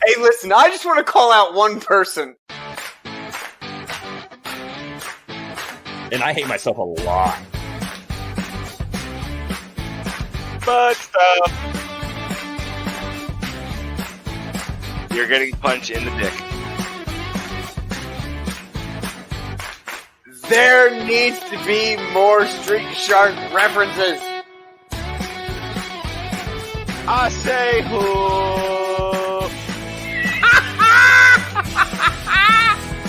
Hey, listen, I just want to call out one person. And I hate myself a lot. But you're getting punched in the dick. There needs to be more Street Shark references. I say who?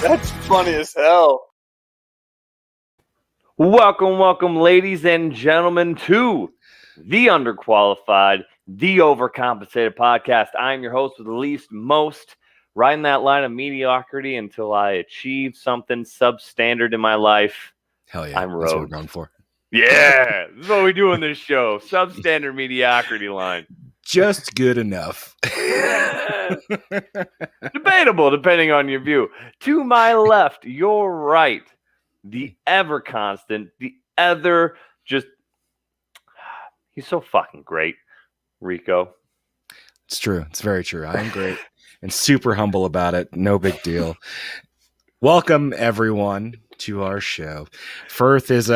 That's funny as hell. Welcome, ladies and gentlemen, to the Underqualified, the Overcompensated podcast. I'm your host with the least most, riding that line of mediocrity until I achieve something substandard in my life. Hell yeah, I'm that's what we're Rhodes. going for. Yeah, this is what we do in this show. Substandard mediocrity line. Just good enough. Debatable, depending on your view. To my left, your right, the ever constant, the other just, he's so fucking great, Rico. It's true. It's very true. I am great and super humble about it. No big deal. Welcome, everyone, to our show. Firth is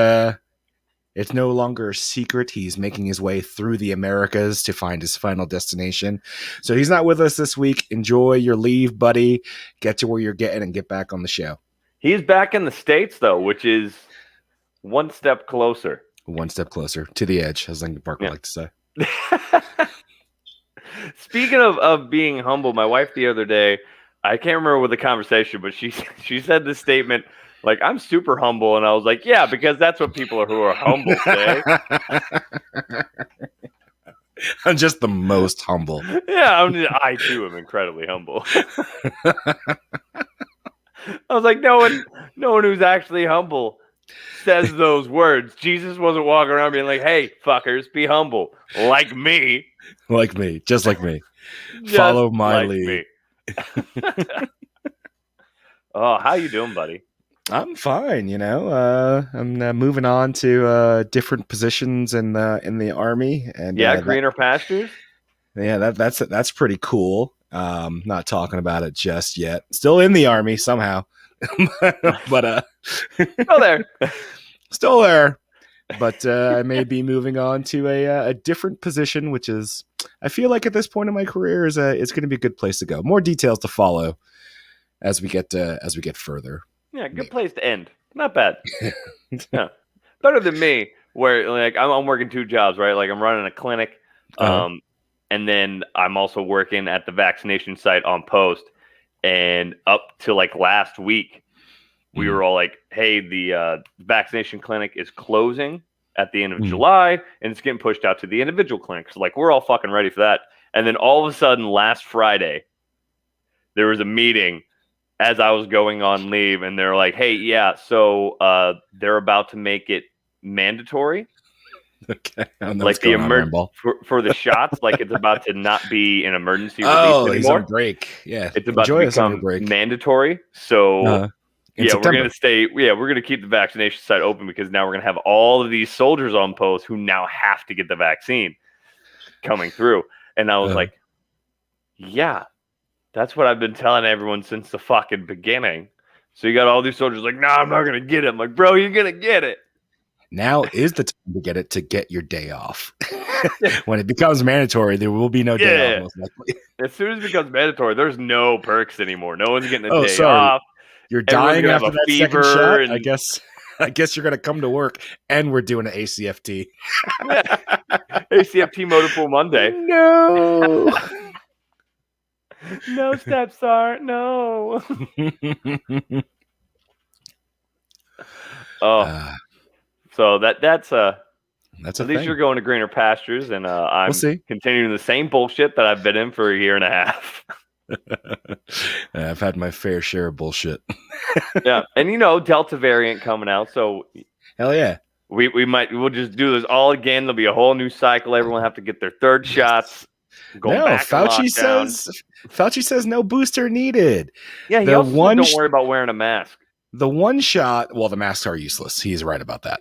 it's no longer a secret. He's making his way through the Americas to find his final destination. So he's not with us this week. Enjoy your leave, buddy. Get to where you're getting and get back on the show. He's back in the States, though, which is one step closer. One step closer to the edge, as Lincoln Park would like to say. Speaking of being humble, my wife the other day, I can't remember what the conversation, but she said this statement, like, I'm super humble. And I was like, yeah, because that's what people who are humble say. I'm just the most humble. Yeah, I too am incredibly humble. I was like, no one who's actually humble says those words. Jesus wasn't walking around being like, hey, fuckers, be humble. Like me. Like me. Just like me. Just Follow my like lead. Oh, how you doing, buddy? I'm fine, you know. I'm moving on to different positions in the army, and greener pastures. Yeah, that's pretty cool. Not talking about it just yet. Still in the army somehow, but still there. But I may be moving on to a different position, which is, I feel like at this point in my career is it's going to be a good place to go. More details to follow as we get further. Yeah, good place to end. Not bad. Yeah. Better than me, where like I'm working two jobs, right? Like I'm running a clinic, and then I'm also working at the vaccination site on post. And up to like last week, we were all like, "Hey, the vaccination clinic is closing at the end of July, and it's getting pushed out to the individual clinics." So, like, we're all fucking ready for that. And then all of a sudden, last Friday, there was a meeting as I was going on leave, and they're like, hey, yeah, so they're about to make it mandatory. Okay. Like the for the shots, like it's about to not be an emergency release anymore. He's on break. Yeah. It's about to become mandatory. So we're gonna keep the vaccination site open because now we're gonna have all of these soldiers on post who now have to get the vaccine coming through. And I was like, yeah. That's what I've been telling everyone since the fucking beginning. So you got all these soldiers like, nah, I'm not going to get it. I'm like, bro, you're going to get it. Now is the time to get it, to get your day off. When it becomes mandatory, there will be no day off, most likely. As soon as it becomes mandatory, there's no perks anymore. No one's getting a day off. You're dying after that second shot? I guess you're going to come to work, and we're doing an ACFT. ACFT Motor Pool Monday. No. No steps, Sart. No. So that's at least you're going to greener pastures, and I'm continuing the same bullshit that I've been in for a year and a half. I've had my fair share of bullshit. Yeah, and Delta variant coming out, so hell yeah. We'll just do this all again. There'll be a whole new cycle. Everyone will have to get their third shots. Fauci says no booster needed. Yeah, he also said don't worry about wearing a mask. The one shot, well, the masks are useless. He's right about that.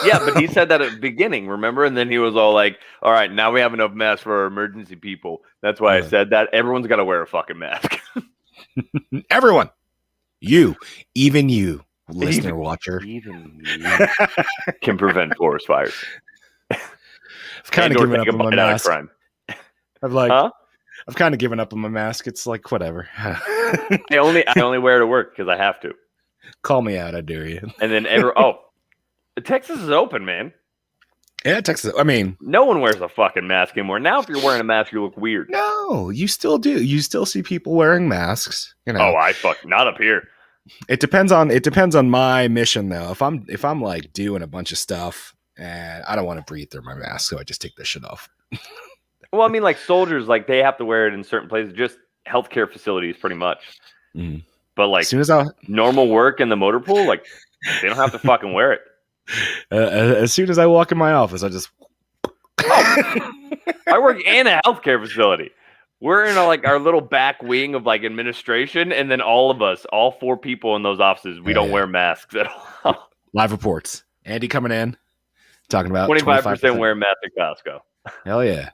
Yeah, but he said that at the beginning, remember? And then he was all like, all right, now we have enough masks for our emergency people. That's why I said that. Everyone's got to wear a fucking mask. Everyone. You. Even you, listener, watcher. Even you can prevent forest fires. I've kind of given up on my mask. Crime. I've kind of given up on my mask. It's like, whatever. I only wear it to work because I have to. Call me out, I dare you. And then Texas is open, man. Yeah, Texas. I mean, no one wears a fucking mask anymore. Now, if you're wearing a mask, you look weird. No, you still do. You still see people wearing masks. You know. Oh, not up here. It depends on my mission though. If I'm like doing a bunch of stuff and I don't want to breathe through my mask, so I just take this shit off. Well, I mean, like soldiers, like they have to wear it in certain places, just healthcare facilities, pretty much. Mm. But like, normal work in the motor pool, like they don't have to fucking wear it. As soon as I walk in my office, I just. I work in a healthcare facility. We're in our little back wing of like administration, and then all of us, all 4 people in those offices, we don't wear masks at all. Live reports. Andy coming in, talking about 25% wear masks at Costco. Hell yeah.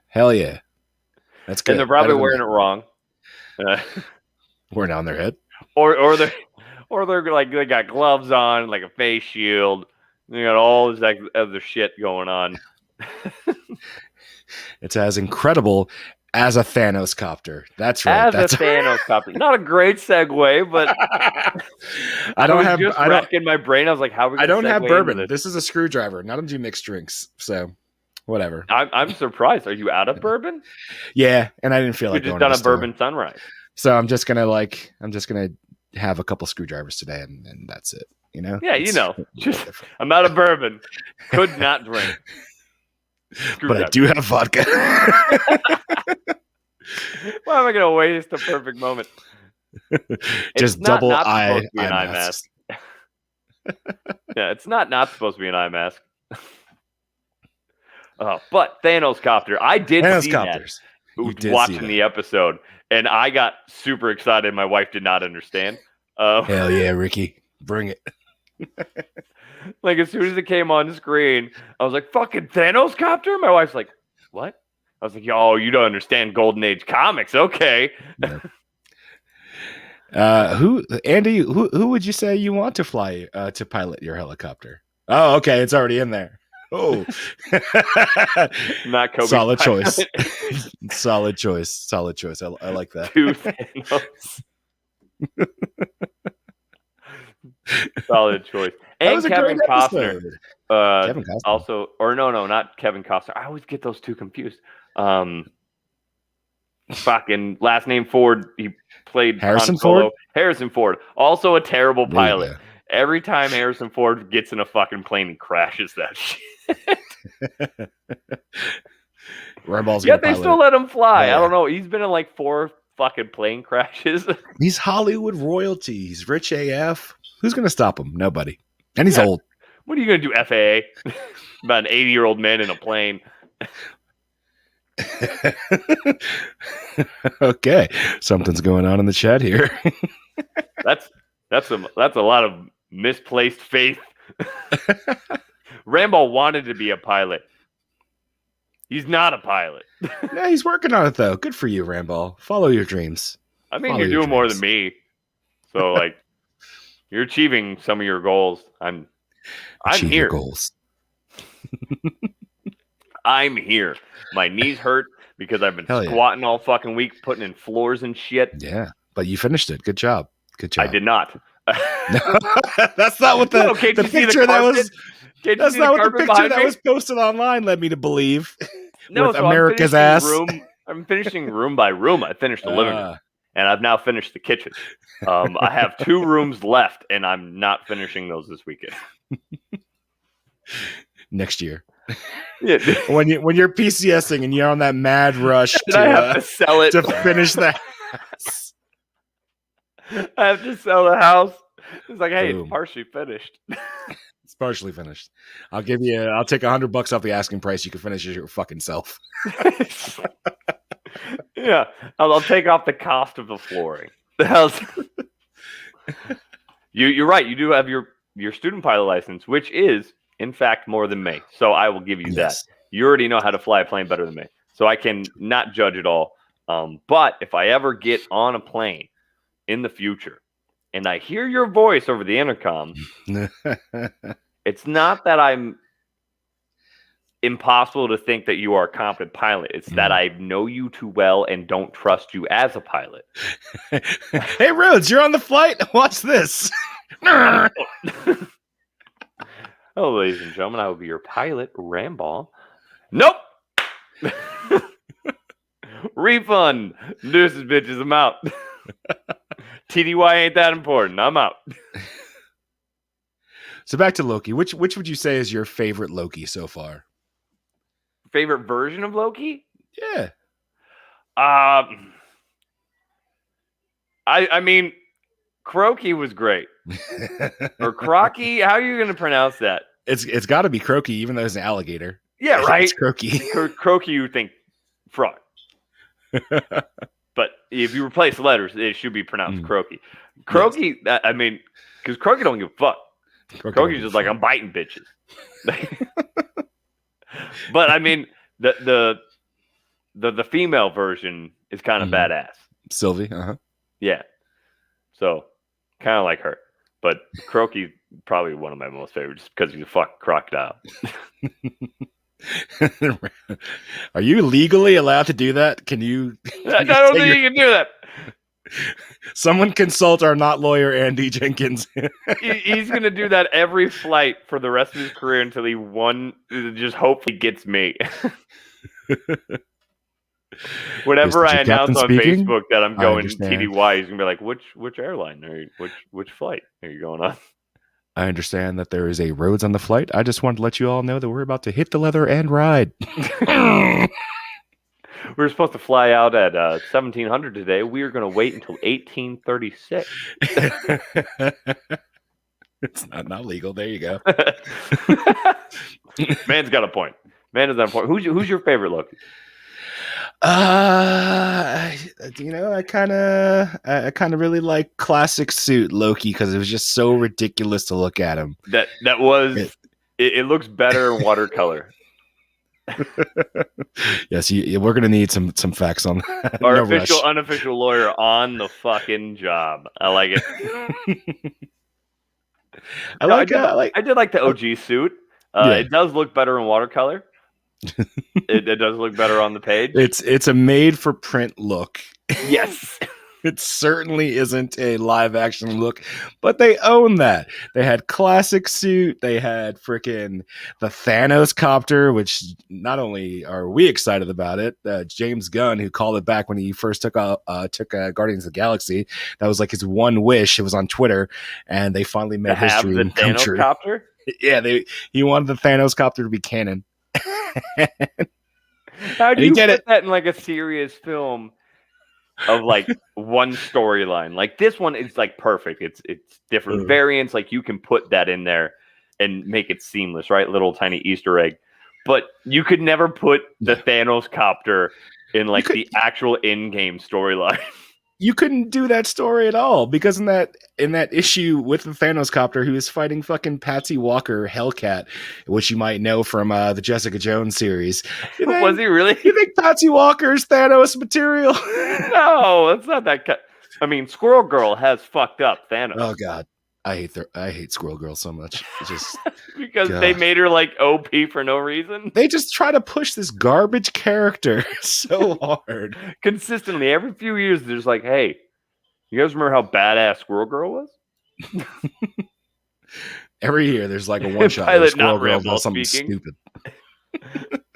That's good. And they're probably wearing it wrong. Wearing it on their head. Or they're like they got gloves on, like a face shield. They got all this like other shit going on. It's as incredible as a Thanos copter. That's right. As a Thanos copter. Not a great segue, but I don't have. Just racking my brain. I was like, "How are we?" I don't have bourbon. This is a screwdriver. None of them do mixed drinks, so whatever. I'm surprised. Are you out of bourbon? Yeah, and I didn't feel like just done a bourbon sunrise. So I'm just gonna have a couple screwdrivers today, and that's it. You know? Yeah, I'm out of bourbon. Could not drink. But I do have vodka. Why am I gonna waste a perfect moment? Just double eye mask. Yeah, it's not supposed to be an eye mask. But Thanos copter, I did see that. Watching the episode, and I got super excited. My wife did not understand. Hell yeah, Ricky, bring it. Like as soon as it came on the screen, I was like, "Fucking Thanos copter!" My wife's like, "What?" I was like, "Oh, you don't understand Golden Age comics, okay?" Yeah. Andy? Who would you say you want to fly to pilot your helicopter? Oh, okay, it's already in there. Oh, not Kobe. Solid choice. Solid choice. I like that. 2 Thanos. Solid choice. And Kevin Costner. Kevin Costner. Also, or no, not Kevin Costner. I always get those two confused. Fucking last name Ford. He played Harrison Ford. Harrison Ford. Also a terrible pilot. Yeah. Every time Harrison Ford gets in a fucking plane, he crashes that shit. Yet they still let him fly. Yeah. I don't know. He's been in like 4 fucking plane crashes. He's Hollywood royalty. He's rich AF. Who's going to stop him? Nobody. And he's old. What are you going to do, FAA? About an 80-year-old man in a plane. Okay. Something's going on in the chat here. That's a lot of misplaced faith. Rambo wanted to be a pilot. He's not a pilot. Yeah, he's working on it though. Good for you, Rambo. Follow your dreams. I mean, you're doing more than me. So like you're achieving some of your goals. I'm here. Goals. I'm here. My knees hurt because I've been squatting all fucking week, putting in floors and shit. Yeah, but you finished it. Good job. I did not. No, that's not what the picture that was. That's not what the picture that was posted online led me to believe. No, with America's ass. I'm finishing room by room. I finished the living room, and I've now finished the kitchen. I have 2 rooms left, and I'm not finishing those this weekend. Next year. Yeah. when you're PCSing and you're on that mad rush I have to sell it to finish that house. I have to sell the house. It's like, hey, It's partially finished. It's partially finished. I'll take $100 off the asking price. You can finish it your fucking self. Yeah, I'll take off the cost of the flooring. The house. You're right. You do have your student pilot license, which is in fact more than me. So I will give you that. You already know how to fly a plane better than me, so I can not judge at all. But if I ever get on a plane in the future and I hear your voice over the intercom, it's not that I'm impossible to think that you are a competent pilot. It's that I know you too well and don't trust you as a pilot. Hey, Rhodes, you're on the flight. Watch this. Oh, ladies and gentlemen, I will be your pilot, Ramball. Nope. Refund. Deuces, bitches, I'm out. TDY ain't that important. I'm out. So back to Loki. Which would you say is your favorite Loki so far? Favorite version of Loki? Yeah. I mean, Croaky was great. Or Croaky? How are you going to pronounce that? It's got to be Croaky, even though it's an alligator. Yeah, right. It's Croaky. Croaky, you think frog. But if you replace letters, it should be pronounced Croaky. Croaky, yes. I mean, because Croaky don't give a fuck. Croaky's just like, I'm biting bitches. But I mean, the female version is kind of badass. Sylvie, yeah. So kind of like her, but Croaky's probably one of my most favorites just because he's a fucking crocodile. Are you legally allowed to do that? Can you? I don't think you can do that. Someone consult our not lawyer Andy Jenkins. He's gonna do that every flight for the rest of his career until he just hopefully gets me. Whenever I announce on Facebook that I'm going TDY, he's gonna be like, "Which airline are you? Which flight are you going on?" I understand that there is a Rhodes on the flight. I just wanted to let you all know that we're about to hit the leather and ride. We were supposed to fly out at 1700 today. We are going to wait until 1836. It's not legal. There you go. Man's got a point. Man is on point. Who's your favorite Loki? I kind of really like classic suit Loki because it was just so ridiculous to look at him. It looks better in watercolor. Yes, we're gonna need some facts on that. Our unofficial lawyer on the fucking job. I like it. I did like the OG suit. It does look better in watercolor. It does look better on the page. It's a made for print look. Yes. It certainly isn't a live action look, but they own that. They had classic suit. They had freaking the Thanos copter, which not only are we excited about it, James Gunn, who called it back when he first took Guardians of the Galaxy, that was like his one wish. It was on Twitter, and they finally made history. The Thanos copter? Yeah, he wanted the Thanos copter to be canon. How do you put that in like a serious film? Of like one storyline, like this one is like perfect. It's different variants. Like you can put that in there and make it seamless, right? Little tiny Easter egg. But you could never put the Thanos copter in like the actual in-game storyline. You couldn't do that story at all because in that issue with the Thanos copter, he was fighting fucking Patsy Walker, Hellcat, which you might know from the Jessica Jones series. Was he really? You think Patsy Walker is Thanos material? No, it's not that. I mean, Squirrel Girl has fucked up Thanos. Oh God, I hate Squirrel Girl so much. It's just because they made her like OP for no reason. They just try to push this garbage character so hard consistently. Every few years, there's like, hey, you guys remember how badass Squirrel Girl was? Every year, there's like a one shot where Squirrel Girl does something stupid.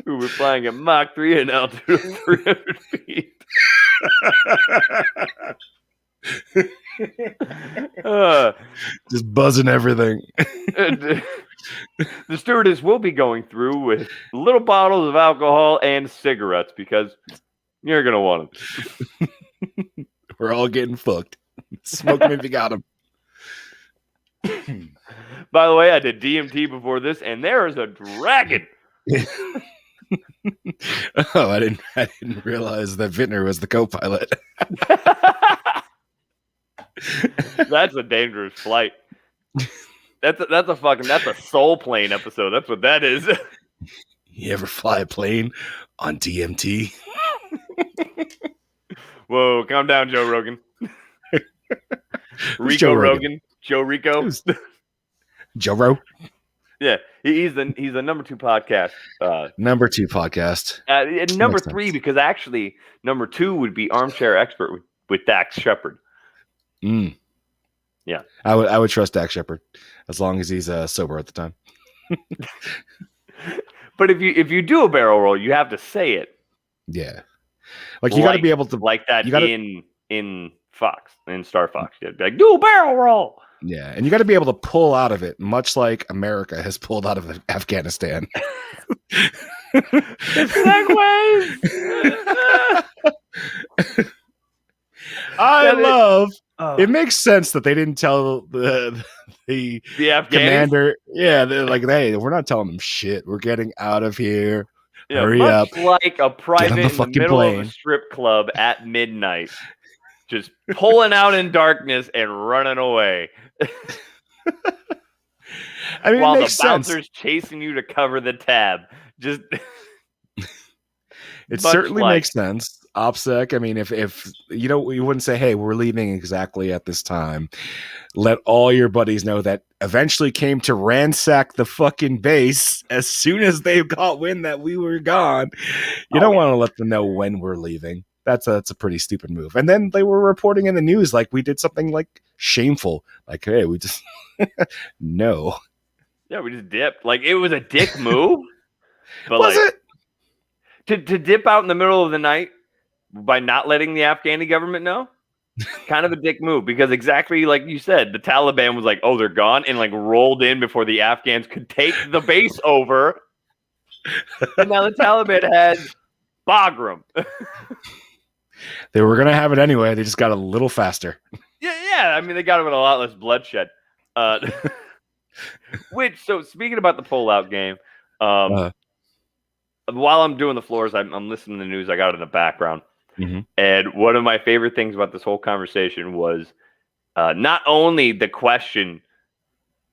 We were flying at Mach 3 and altitude of 300 feet. Just buzzing everything. The stewardess will be going through with little bottles of alcohol and cigarettes because you're going to want them. We're all getting fucked. Smoke them if you got them. By the way, I did DMT before this, and there is a dragon. Oh, I didn't realize that Vintner was the co-pilot. That's a dangerous flight. That's a soul plane episode. That's what that is. You ever fly a plane on DMT? Whoa, calm down, Joe Rogan. Who's Rico Joe Rogan? Rogan. Joe Rico. Who's Joe Ro? Yeah, he's the number 2 podcast. Number 2 podcast. And number Makes 3 sense. because actually number 2 would be Armchair Expert with Dax Shepard. Mm. Yeah, I would trust Dax Shepard as long as he's sober at the time. But if you do a barrel roll, you have to say it. Yeah, like you got to be able to like that you gotta, in Fox, in Star Fox. You'd be like, do a barrel roll. Yeah, and you got to be able to pull out of it, much like America has pulled out of Afghanistan. Segues. I love. Oh. It makes sense that they didn't tell the Afghans? commander. Yeah, they're like, hey, we're not telling them shit. We're getting out of here. Yeah, Hurry much up. like a private the in the fucking middle plane. of a strip club at midnight, just pulling out in darkness and running away. I mean, while it the makes sense. bouncer's chasing you to cover the tab. Just It much certainly like- makes sense. OPSEC, I mean, if you know, you wouldn't say, hey, we're leaving exactly at this time. Let all your buddies know that eventually came to ransack the fucking base as soon as they got wind that we were gone. You don't want to let them know when we're leaving. That's a pretty stupid move. And then they were reporting in the news like we did something like shameful. Like, hey, we just no. Yeah, we just dipped. Like it was a dick move. But Was like it? to dip out in the middle of the night by not letting the Afghani government know, kind of a dick move because exactly like you said, the Taliban was like, oh, they're gone, and like rolled in before the Afghans could take the base over. And now the Taliban had Bagram. They were going to have it anyway. They just got a little faster. Yeah. I mean, they got him with a lot less bloodshed. So speaking about the pullout game, while I'm doing the floors, I'm listening to the news. I got it in the background. Mm-hmm. And one of my favorite things about this whole conversation was not only the question,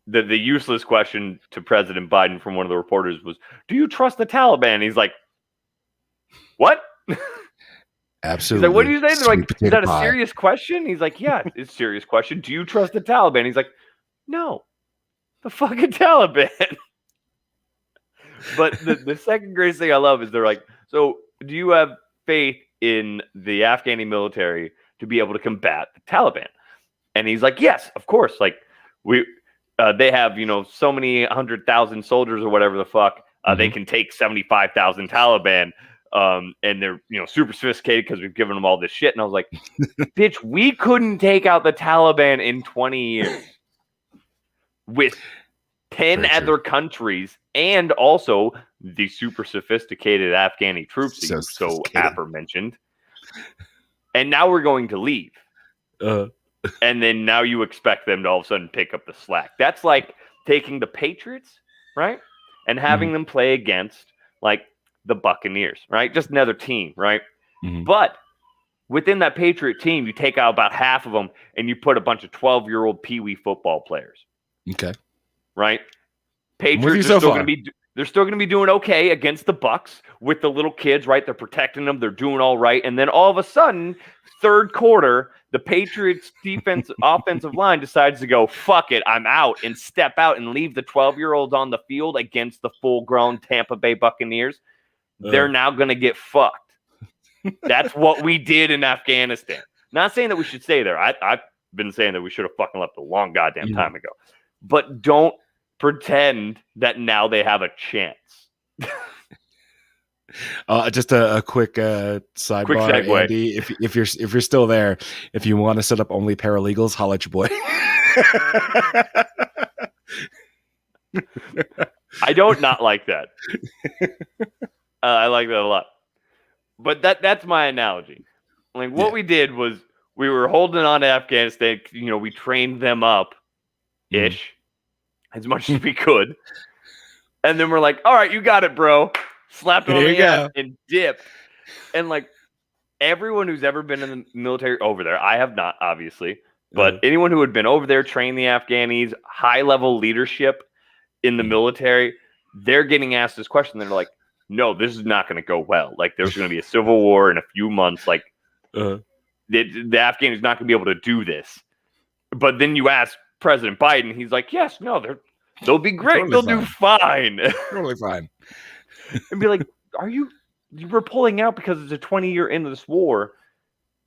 the useless question to President Biden from one of the reporters was, do you trust the Taliban? He's like, what? Absolutely. He's like, what do you say? They're like, is that a pie. serious question? He's like, yeah, it's a serious question. Do you trust the Taliban? He's like, no, the fucking Taliban. But the second greatest thing I love is they're like, so do you have faith in the Afghani military to be able to combat the Taliban? And he's like, yes, of course. Like they have, so many 100,000 soldiers or whatever the fuck. They can take 75,000 Taliban. And they're, super sophisticated because we've given them all this shit. And I was like, bitch, we couldn't take out the Taliban in 20 years with 10 other countries and also the super sophisticated Afghani troops that you so aforementioned. And now we're going to leave. And then now you expect them to all of a sudden pick up the slack. That's like taking the Patriots, right? And having them play against like the Buccaneers, right? Just another team, right? But within that Patriot team, you take out about half of them and you put a bunch of 12-year-old peewee football players. Okay. Right? Patriots are they're still going to be doing okay against the Bucks with the little kids, right? They're protecting them. They're doing all right. And then all of a sudden, third quarter, the Patriots offensive line decides to go, fuck it, I'm out, and step out and leave the 12-year-olds on the field against the full-grown Tampa Bay Buccaneers. They're now going to get fucked. That's what we did in Afghanistan. Not saying that we should stay there. I've been saying that we should have fucking left a long goddamn time ago. But don't pretend that now they have a chance. Just a quick sidebar, Quick segue. Andy. If you're still there, if you want to set up only paralegals, holla at your boy. I don't not like that. I like that a lot. But that's my analogy. Like what we did was we were holding on to Afghanistan. We trained them up ish as much as we could. And then we're like, all right, you got it, bro. Slapped it on the ass and dipped. And like everyone who's ever been in the military over there, I have not, obviously. But anyone who had been over there, trained the Afghanis, high-level leadership in the military, they're getting asked this question. They're like, no, this is not going to go well. Like, there's going to be a civil war in a few months. Like, the Afghanis not going to be able to do this. But then you ask President Biden, he's like, yes, no, they'll be great. Totally They'll do fine. Totally fine. And be like, you were pulling out because it's a 20-year into this war.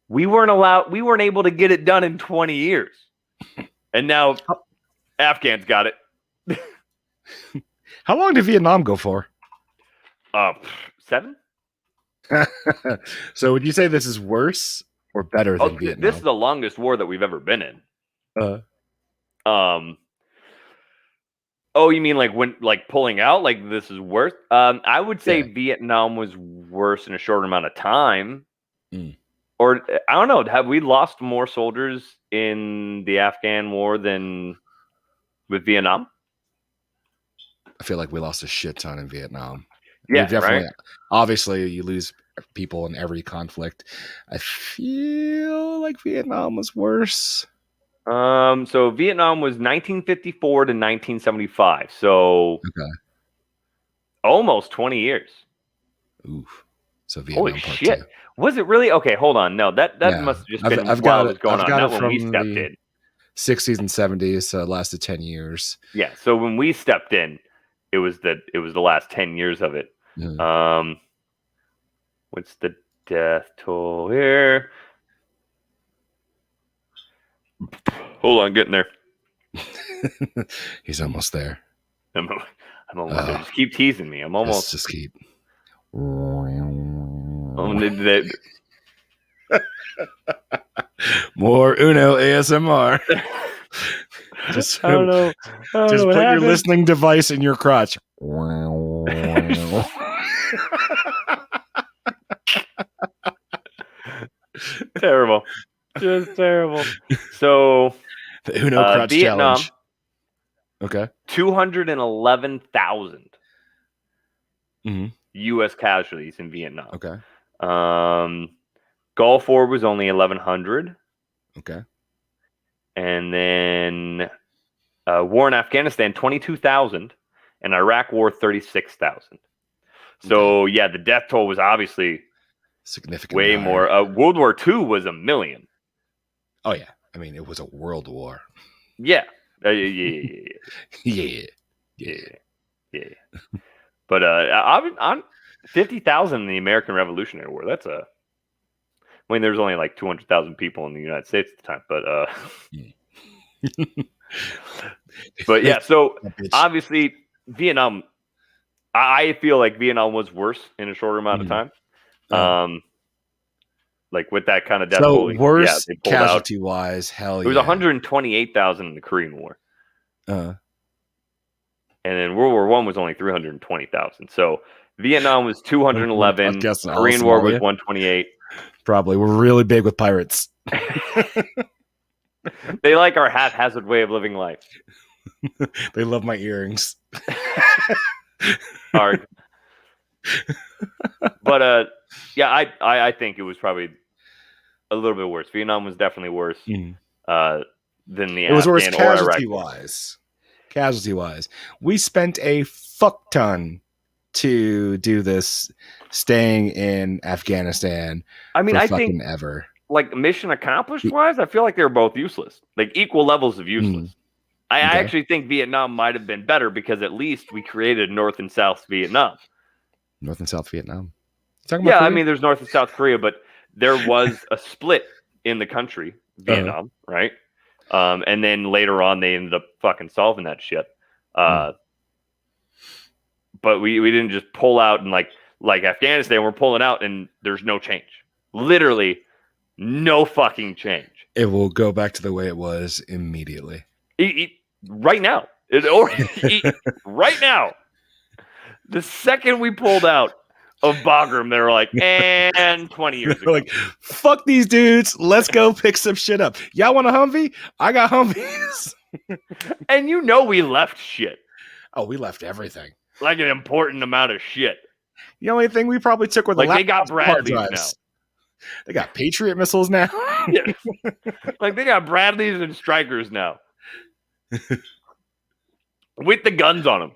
We weren't able to get it done in 20 years. And now Afghans got it. How long did Vietnam go for? 7? So would you say this is worse or better than Vietnam? This is the longest war that we've ever been in. Oh, you mean like when pulling out? Like this is worse? I would say Vietnam was worse in a shorter amount of time. Or I don't know. Have we lost more soldiers in the Afghan war than with Vietnam? I feel like we lost a shit ton in Vietnam. Yeah, definitely. Right? Obviously, you lose people in every conflict. I feel like Vietnam was worse. So Vietnam was 1954 to 1975. So almost 20 years. Oof. So Vietnam Holy part shit. 2. Was it really? Okay, hold on. No, that must have just been I've while got it was going on. Not it when we from stepped the in. 60s and 70s, so it lasted 10 years. Yeah, so when we stepped in, it was the last 10 years of it. What's the death toll here? Hold on, getting there. He's almost there. I'm almost there. Just keep teasing me. I'm almost. Just keep. More Uno ASMR. Just I don't know. Just put your listening device in your crotch. Terrible. Just terrible. So the Uno crotch Vietnam, challenge. Okay. 211,000 U.S. casualties in Vietnam. Okay. Gulf War was only 1,100. Okay. And then war in Afghanistan, 22,000. And Iraq War, 36,000. So, yeah, the death toll was obviously significantly way higher. more. World War II was 1 million. Oh, yeah. I mean, it was a world war. Yeah. Yeah. But I'm 50,000 in the American Revolutionary War. That's I mean, there's only like 200,000 people in the United States at the time, but yeah. So obviously, Vietnam. I feel like Vietnam was worse in a shorter amount of time. Like with that kind of death toll. So worse casualty wise, hell yeah. It was 128,000 in the Korean War. And then World War I was only 320,000. So Vietnam was 211. Korean War was 128. Probably. We're really big with pirates. They like our haphazard way of living life. They love my earrings. Hard. But yeah, I think it was probably a little bit worse. Vietnam was definitely worse than the It was Afghan worse or casualty Iraq. wise. Casualty wise. We spent a fuck ton to do this, staying in Afghanistan. I mean, for I fucking think ever. like mission accomplished wise, I feel like they were both useless. Like equal levels of useless. I actually think Vietnam might have been better because at least we created North and South Vietnam. North and South Vietnam. You talking Yeah, about I Korea? mean, there's North and South Korea, but there was a split in the country, Vietnam, right? And then later on, they ended up fucking solving that shit. But we didn't just pull out and like Afghanistan, we're pulling out and there's no change. Literally no fucking change. It will go back to the way it was immediately. Right now. Right now. The second we pulled out of Bagram, they were like, and 20 years ago. Like, fuck these dudes. Let's go pick some shit up. Y'all want a Humvee? I got Humvees. And you know we left shit. Oh, we left everything. Like an important amount of shit. The only thing we probably took were the Like they got laptops and hard Bradleys now. drives. They got Patriot missiles now. Yeah. Like they got Bradleys and Strikers now. With the guns on them.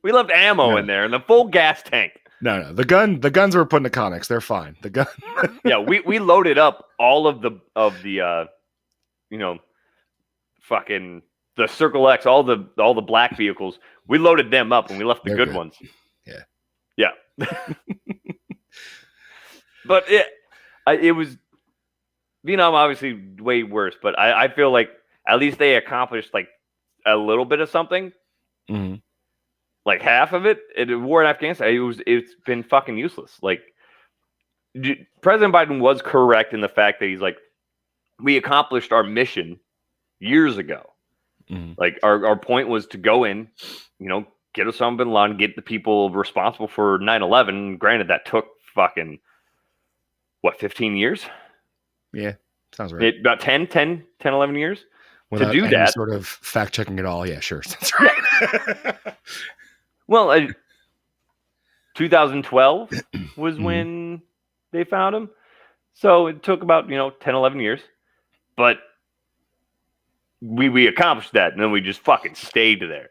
We left ammo in there and the full gas tank. No. The guns were put in the Conics. They're fine. The gun. Yeah, we loaded up all of the fucking the Circle X, all the black vehicles. We loaded them up and we left the good ones. Yeah. Yeah. But it was Vietnam obviously way worse, but I feel like at least they accomplished like a little bit of something. Mm-hmm. Like half of it, war in Afghanistan, it's been fucking useless. Like President Biden was correct in the fact that he's like, we accomplished our mission years ago. Mm-hmm. Like our point was to go in, get Osama bin Laden, get the people responsible for 9/11. Granted, that took fucking 15 years? Yeah, sounds right. About 10, 11 years Without to do any that. Sort of fact checking it all. Yeah, sure. That's right. Well, 2012 was when they found him. So it took about, 10, 11 years. But we accomplished that, and then we just fucking stayed there.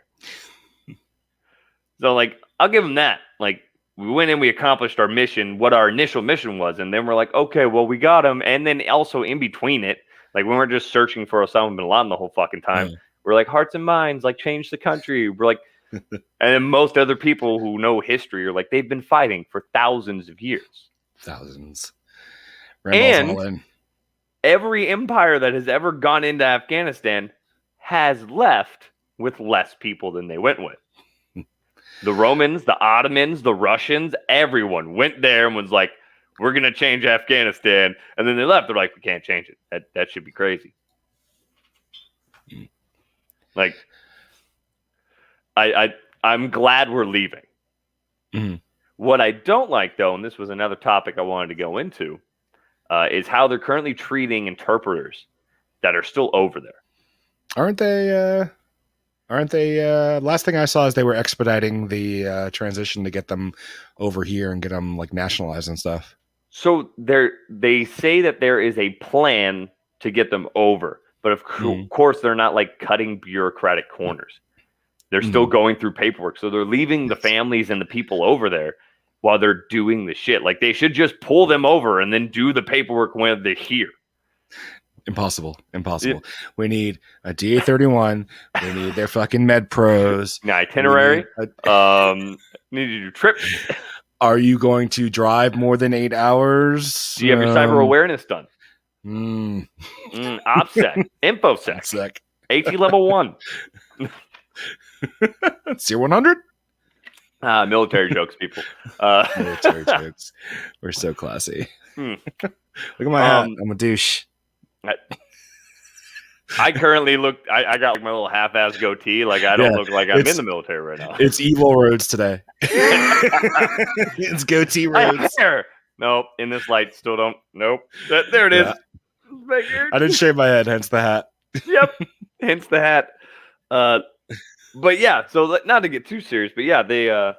So, like, I'll give them that. Like, we went in, we accomplished our mission, what our initial mission was, and then we're like, okay, well, we got him. And then also in between it, like, we weren't just searching for Osama bin Laden the whole fucking time. We're like, hearts and minds, like, change the country. We're like, and then most other people who know history are like, they've been fighting for thousands of years. Thousands. And every empire that has ever gone into Afghanistan has left with less people than they went with. The Romans, the Ottomans, the Russians, everyone went there and was like, we're going to change Afghanistan. And then they left. They're like, we can't change it. That should be crazy. Like, I'm glad we're leaving. Mm-hmm. What I don't like, though, and this was another topic I wanted to go into, is how they're currently treating interpreters that are still over there. Aren't they? Last thing I saw is they were expediting the transition to get them over here and get them like nationalized and stuff. So they say that there is a plan to get them over, but of course they're not like cutting bureaucratic corners. They're still going through paperwork. So they're leaving the families and the people over there while they're doing the shit. Like they should just pull them over and then do the paperwork when they're here. Impossible. Yeah. We need a DA-31. We need their fucking med pros. An itinerary. Need to do trips. Are you going to drive more than 8 hours? Do you have your cyber awareness done? OPSEC. InfoSec. OPSEC. AT level 1. C-100? Military jokes, people. Military jokes. We're so classy. Look at my hat. I'm a douche. I currently look. I got like my little half-ass goatee. Like I don't look like I'm in the military right now. It's evil roads today. It's goatee roads. Nope. In this light, still don't. Nope. There it is. I didn't shave my head, hence the hat. Yep. Hence the hat. But yeah. So not to get too serious, but yeah,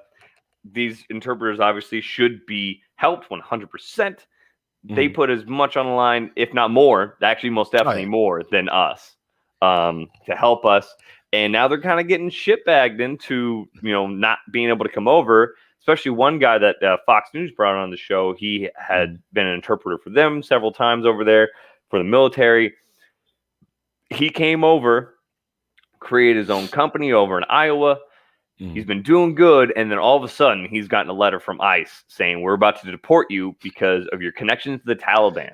these interpreters obviously should be helped 100%. They put as much on the line, if not more, actually most definitely more than us, to help us. And now they're kind of getting shitbagged into, not being able to come over. Especially one guy that Fox News brought on the show. He had been an interpreter for them several times over there for the military. He came over, created his own company over in Iowa. He's been doing good, and then all of a sudden, he's gotten a letter from ICE saying, we're about to deport you because of your connections to the Taliban.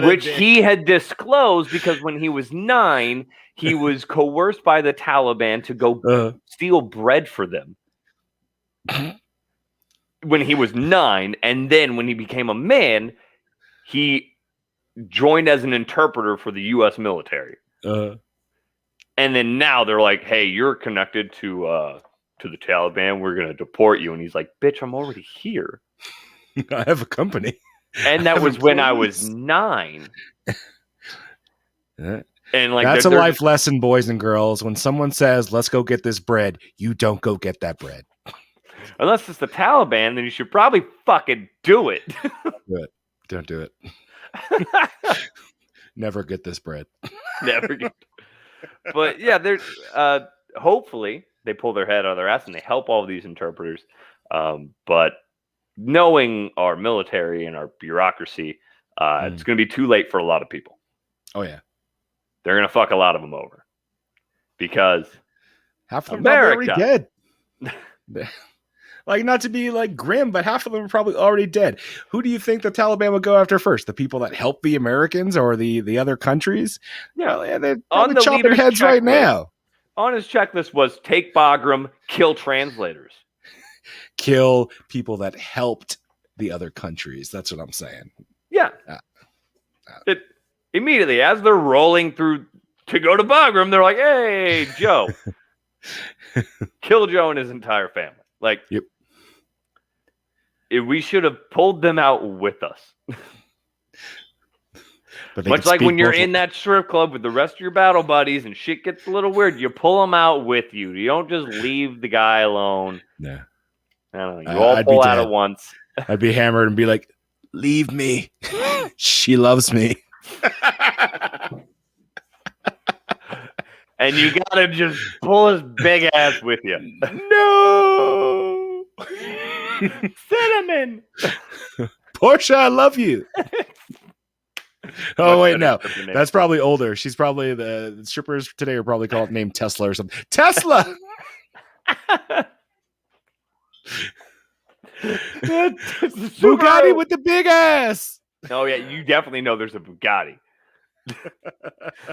Which he had disclosed because when he was 9, he was coerced by the Taliban to go steal bread for them. When he was 9, and then when he became a man, he joined as an interpreter for the U.S. military. And then now they're like, hey, you're connected to the Taliban. We're going to deport you. And he's like, bitch, I'm already here. I have a company. And that was when I was 9. And like that's a life lesson, boys and girls. When someone says, let's go get this bread, you don't go get that bread. Unless it's the Taliban, then you should probably fucking do it. Do it. Don't do it. Never get this bread. Never get. But yeah, there's hopefully they pull their head out of their ass and they help all of these interpreters. But knowing our military and our bureaucracy, it's going to be too late for a lot of people. Oh yeah, they're going to fuck a lot of them over because half of them are already dead. Like, not to be like grim, but half of them are probably already dead. Who do you think the Taliban would go after first? The people that help the Americans or the other countries? Yeah, well, they're probably chopping heads right now. On his checklist was take Bagram, kill translators. Kill people that helped the other countries. That's what I'm saying. Yeah. Immediately, as they're rolling through to go to Bagram, they're like, hey, Joe. Kill Joe and his entire family. Like, yep. We should have pulled them out with us. Much like when you're in that strip club with the rest of your battle buddies and shit gets a little weird, you pull them out with you. You don't just leave the guy alone. Yeah. I don't know. You all pull out at once. I'd be hammered and be like, leave me. She loves me. And you gotta just pull his big ass with you. No. Cinnamon. Portia, I love you. Oh, wait, no. That's probably older. She's probably the strippers today are probably called named Tesla or something. Tesla. Bugatti with the big ass. Oh yeah, you definitely know there's a Bugatti.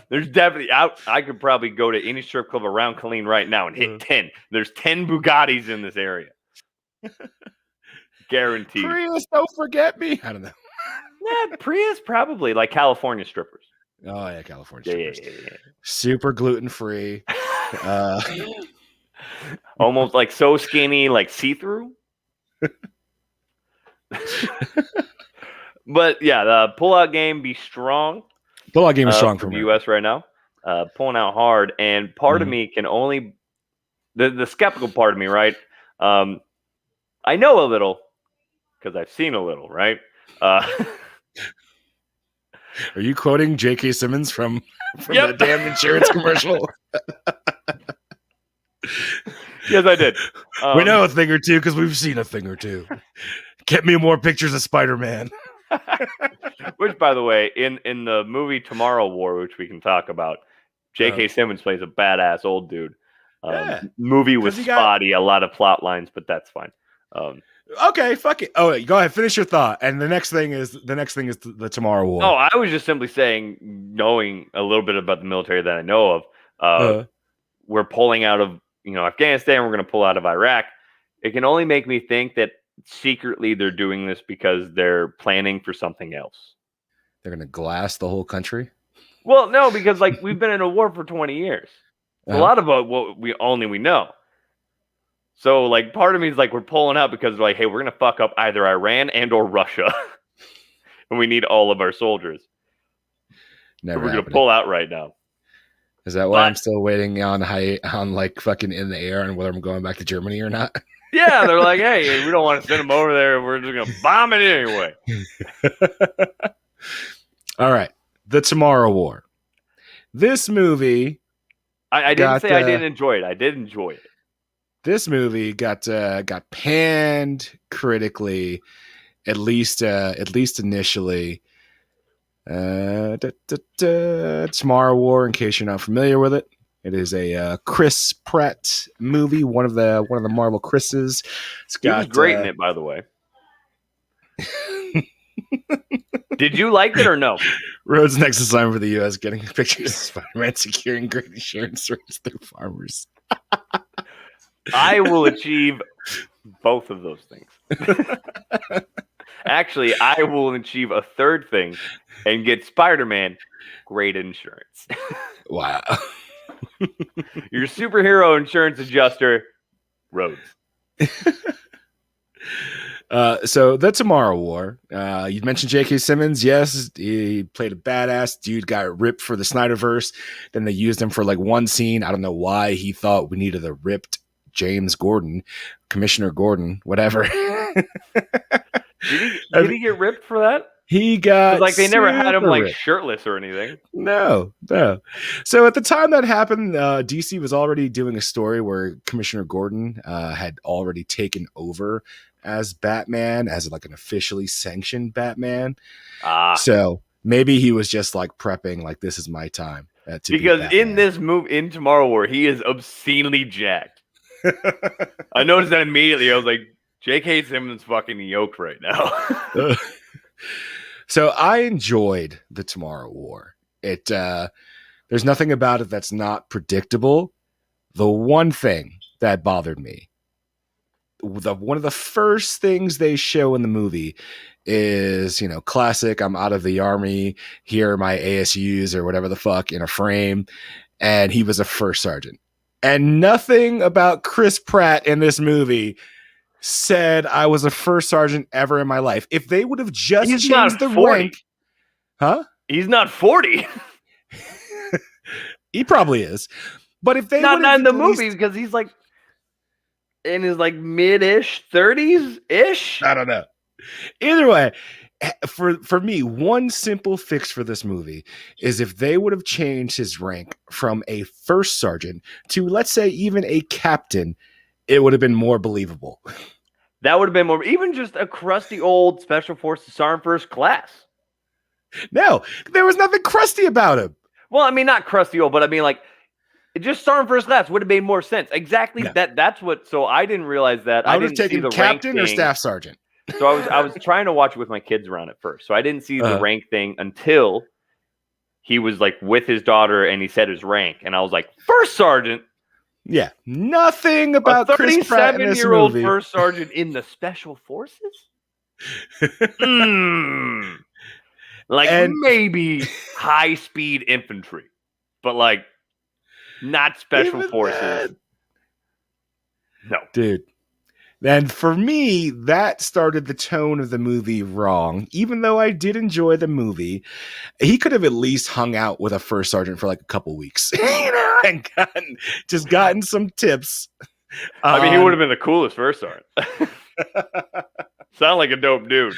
There's definitely I could probably go to any strip club around Killeen right now and hit 10. There's 10 Bugattis in this area. Guaranteed. Prius, don't forget me. I don't know. Yeah, Prius probably like California strippers. Oh yeah, California strippers. Yeah. Super gluten free. Almost like so skinny, like see-through. But yeah, the pullout game be strong. Pullout game is strong for the U.S. right now. Pulling out hard, and part of me can only the skeptical part of me, right? I know a little because I've seen a little, right? Are you quoting J.K. Simmons from the damn insurance commercial? Yes, I did. We know a thing or two because we've seen a thing or two. Get me more pictures of Spider-Man. Which, by the way, in the movie Tomorrow War, which we can talk about, J.K. Simmons plays a badass old dude. Movie was spotty, a lot of plot lines, but that's fine. Okay, fuck it. Oh, go ahead, finish your thought. And the next thing is the Tomorrow War. Oh, I was just simply saying, knowing a little bit about the military that I know of, we're pulling out of Afghanistan. We're going to pull out of Iraq. It can only make me think that secretly they're doing this because they're planning for something else. They're going to glass the whole country? Well, no, because we've been in a war for 20 years. A lot of what we know. So part of me is we're pulling out because they're hey, we're going to fuck up either Iran and or Russia. And we need all of our soldiers. Never so we're going to pull out right now. Is that why I'm still waiting on fucking in the air on whether I'm going back to Germany or not? Yeah, they're hey, we don't want to send them over there. We're just going to bomb it anyway. All right. The Tomorrow War. This movie... I didn't say I didn't enjoy it. I did enjoy it. This movie got panned critically, at least initially. Tomorrow War, in case you're not familiar with it, it is a Chris Pratt movie. One of the Marvel Chris's. He was great in it, by the way. Did you like it or no? Rhodes' next assignment for the U.S. getting pictures of Spider-Man securing great insurance rates through farmers. I will achieve both of those things. Actually, I will achieve a third thing and get Spider-Man great insurance. Wow. Your superhero insurance adjuster, Rhodes. So the Tomorrow War. You mentioned J.K. Simmons. Yes, he played a badass dude. Got ripped for the Snyderverse. Then they used him for one scene. I don't know why he thought we needed a ripped James Gordon, Commissioner Gordon, whatever. Did he get ripped for that? He got Like they never had him super like ripped. shirtless or anything. No. So at the time that happened, DC was already doing a story where Commissioner Gordon had already taken over as Batman, as like an officially sanctioned Batman. So maybe he was just like prepping, like this is my time to because be in this move in Tomorrow War, he is obscenely jacked. I noticed that immediately. I was like, J.K. Simmons fucking yoked right now. So I enjoyed the Tomorrow War. It there's nothing about it that's not predictable. The one thing that bothered me, one of the first things they show in the movie is, you know, classic, I'm out of the army, here are my ASUs or whatever the fuck in a frame, and he was a first sergeant. And nothing about Chris Pratt in this movie said I was a first sergeant ever in my life. If they would have just He's changed the 40. rank, huh? He's not 40. He probably is. But if they not would have in the movie because he's like in his like mid-ish 30s-ish. I don't know. Either way, for me, one simple fix for this movie is if they would have changed his rank from a first sergeant to, let's say, even a captain, it would have been more believable. That would have been more, even just a crusty old Special Forces Sergeant First Class. No, there was nothing crusty about him. Well, I mean, not crusty old, but I mean, like, just Sergeant First Class would have made more sense. Exactly. Yeah. That's what. So I didn't realize that. I would have didn't see taken the captain rank or thing. staff sergeant. So I was trying to watch it with my kids around at first. So I didn't see the rank thing until he was like with his daughter and he said his rank, and I was like, first sergeant. Yeah, nothing about a Chris Pratt in this 37-year-old movie. first sergeant in the Special Forces. Like maybe high speed infantry, but like not Special Even Forces. that. No, dude. And for me, that started the tone of the movie wrong. Even though I did enjoy the movie, he could have at least hung out with a first sergeant for like a couple weeks, you know, and gotten some tips. I mean, he would have been the coolest first sergeant. Sound like a dope dude.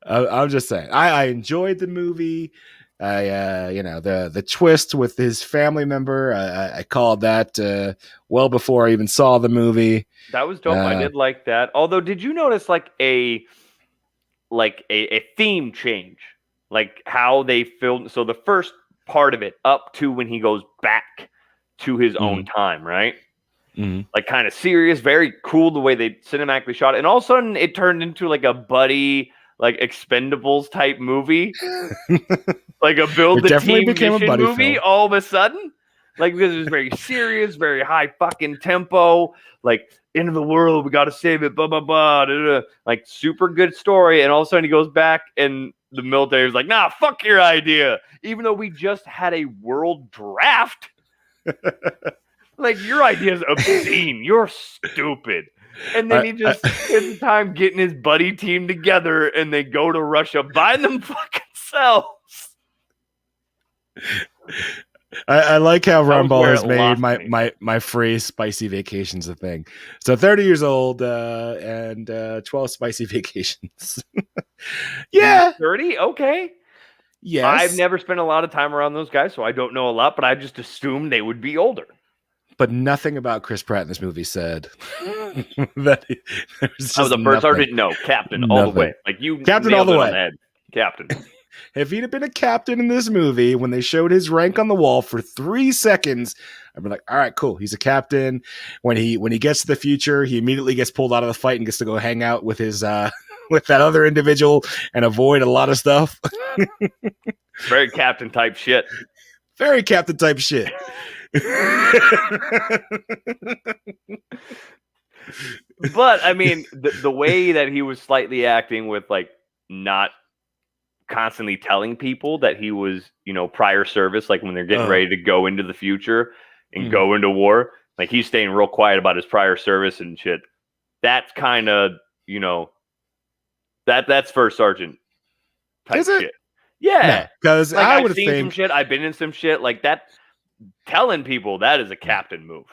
I'm just saying, I enjoyed the movie. The twist with his family member, I called that well before I even saw the movie. That was dope. I did like that. Although, did you notice like a theme change, like how they filmed? So the first part of it up to when he goes back to his own time, right? Mm-hmm. Like kind of serious, very cool the way they cinematically shot it, and all of a sudden it turned into like a buddy, like Expendables type movie. Like a build the team mission movie film. All of a sudden. Like because it was very serious, very high fucking tempo, like end of the world, we gotta save it, blah blah blah. Da, da. Like super good story, and all of a sudden he goes back and the military is like, nah, fuck your idea. Even though we just had a world draft. Like your idea is obscene. You're stupid. And then he just spends time getting his buddy team together and they go to Russia by them fucking selves. I like how Rumball has made my phrase spicy vacations a thing. So 30 years old and 12 spicy vacations. Yeah. 30? Okay. Yes. I've never spent a lot of time around those guys, so I don't know a lot, but I just assumed they would be older. But nothing about Chris Pratt in this movie said that I was a first sergeant. No, captain all the way. Like you, captain all the way. Head. Captain. If he'd have been a captain in this movie, when they showed his rank on the wall for 3 seconds, I'd be like, all right, cool. He's a captain. When he gets to the future, he immediately gets pulled out of the fight and gets to go hang out with his with that other individual and avoid a lot of stuff. Very captain type shit. Very captain type shit. But I mean, the way that he was slightly acting with like not constantly telling people that he was, you know, prior service, like when they're getting ready to go into the future and go into war, like he's staying real quiet about his prior service and shit. That's kind of, you know, that's first sergeant type Is it? shit. Yeah, because like, I would I've seen some shit. I've been in some shit like that. Telling people that is a captain move.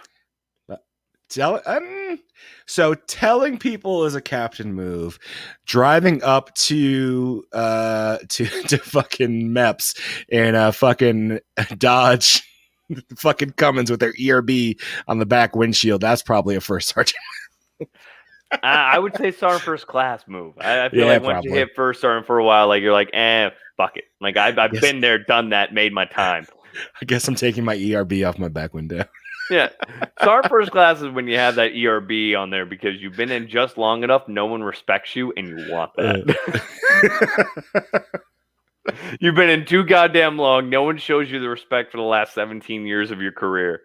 So telling people is a captain move. Driving up to fucking Meps and fucking Dodge fucking Cummins with their ERB on the back windshield. That's probably a first sergeant. I would say sergeant first class move. I feel Yeah, like once you hit first sergeant for a while, like you're like, fuck it. Like I've Yes. been there, done that, made my time. I guess I'm taking my ERB off my back window. Yeah. Sergeant first class is when you have that ERB on there because you've been in just long enough, no one respects you, and you want that. You've been in too goddamn long, no one shows you the respect for the last 17 years of your career.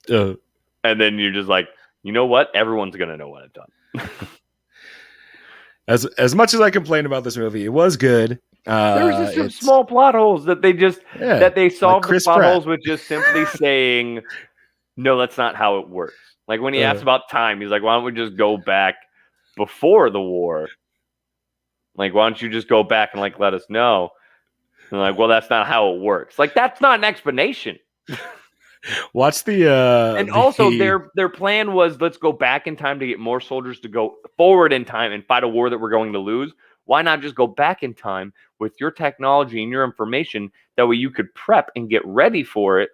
And then you're just like, you know what? Everyone's going to know what I've done. As much as I complain about this movie, it was good. There was just some small plot holes that they solved Chris the plot Pratt. holes with just simply saying, no, that's not how it works. Like when he asked about time, he's like, why don't we just go back before the war? Like, why don't you just go back and like let us know? And like, well, that's not how it works. Like, that's not an explanation. Watch the and also their plan was, let's go back in time to get more soldiers to go forward in time and fight a war that we're going to lose. Why not just go back in time with your technology and your information? That way you could prep and get ready for it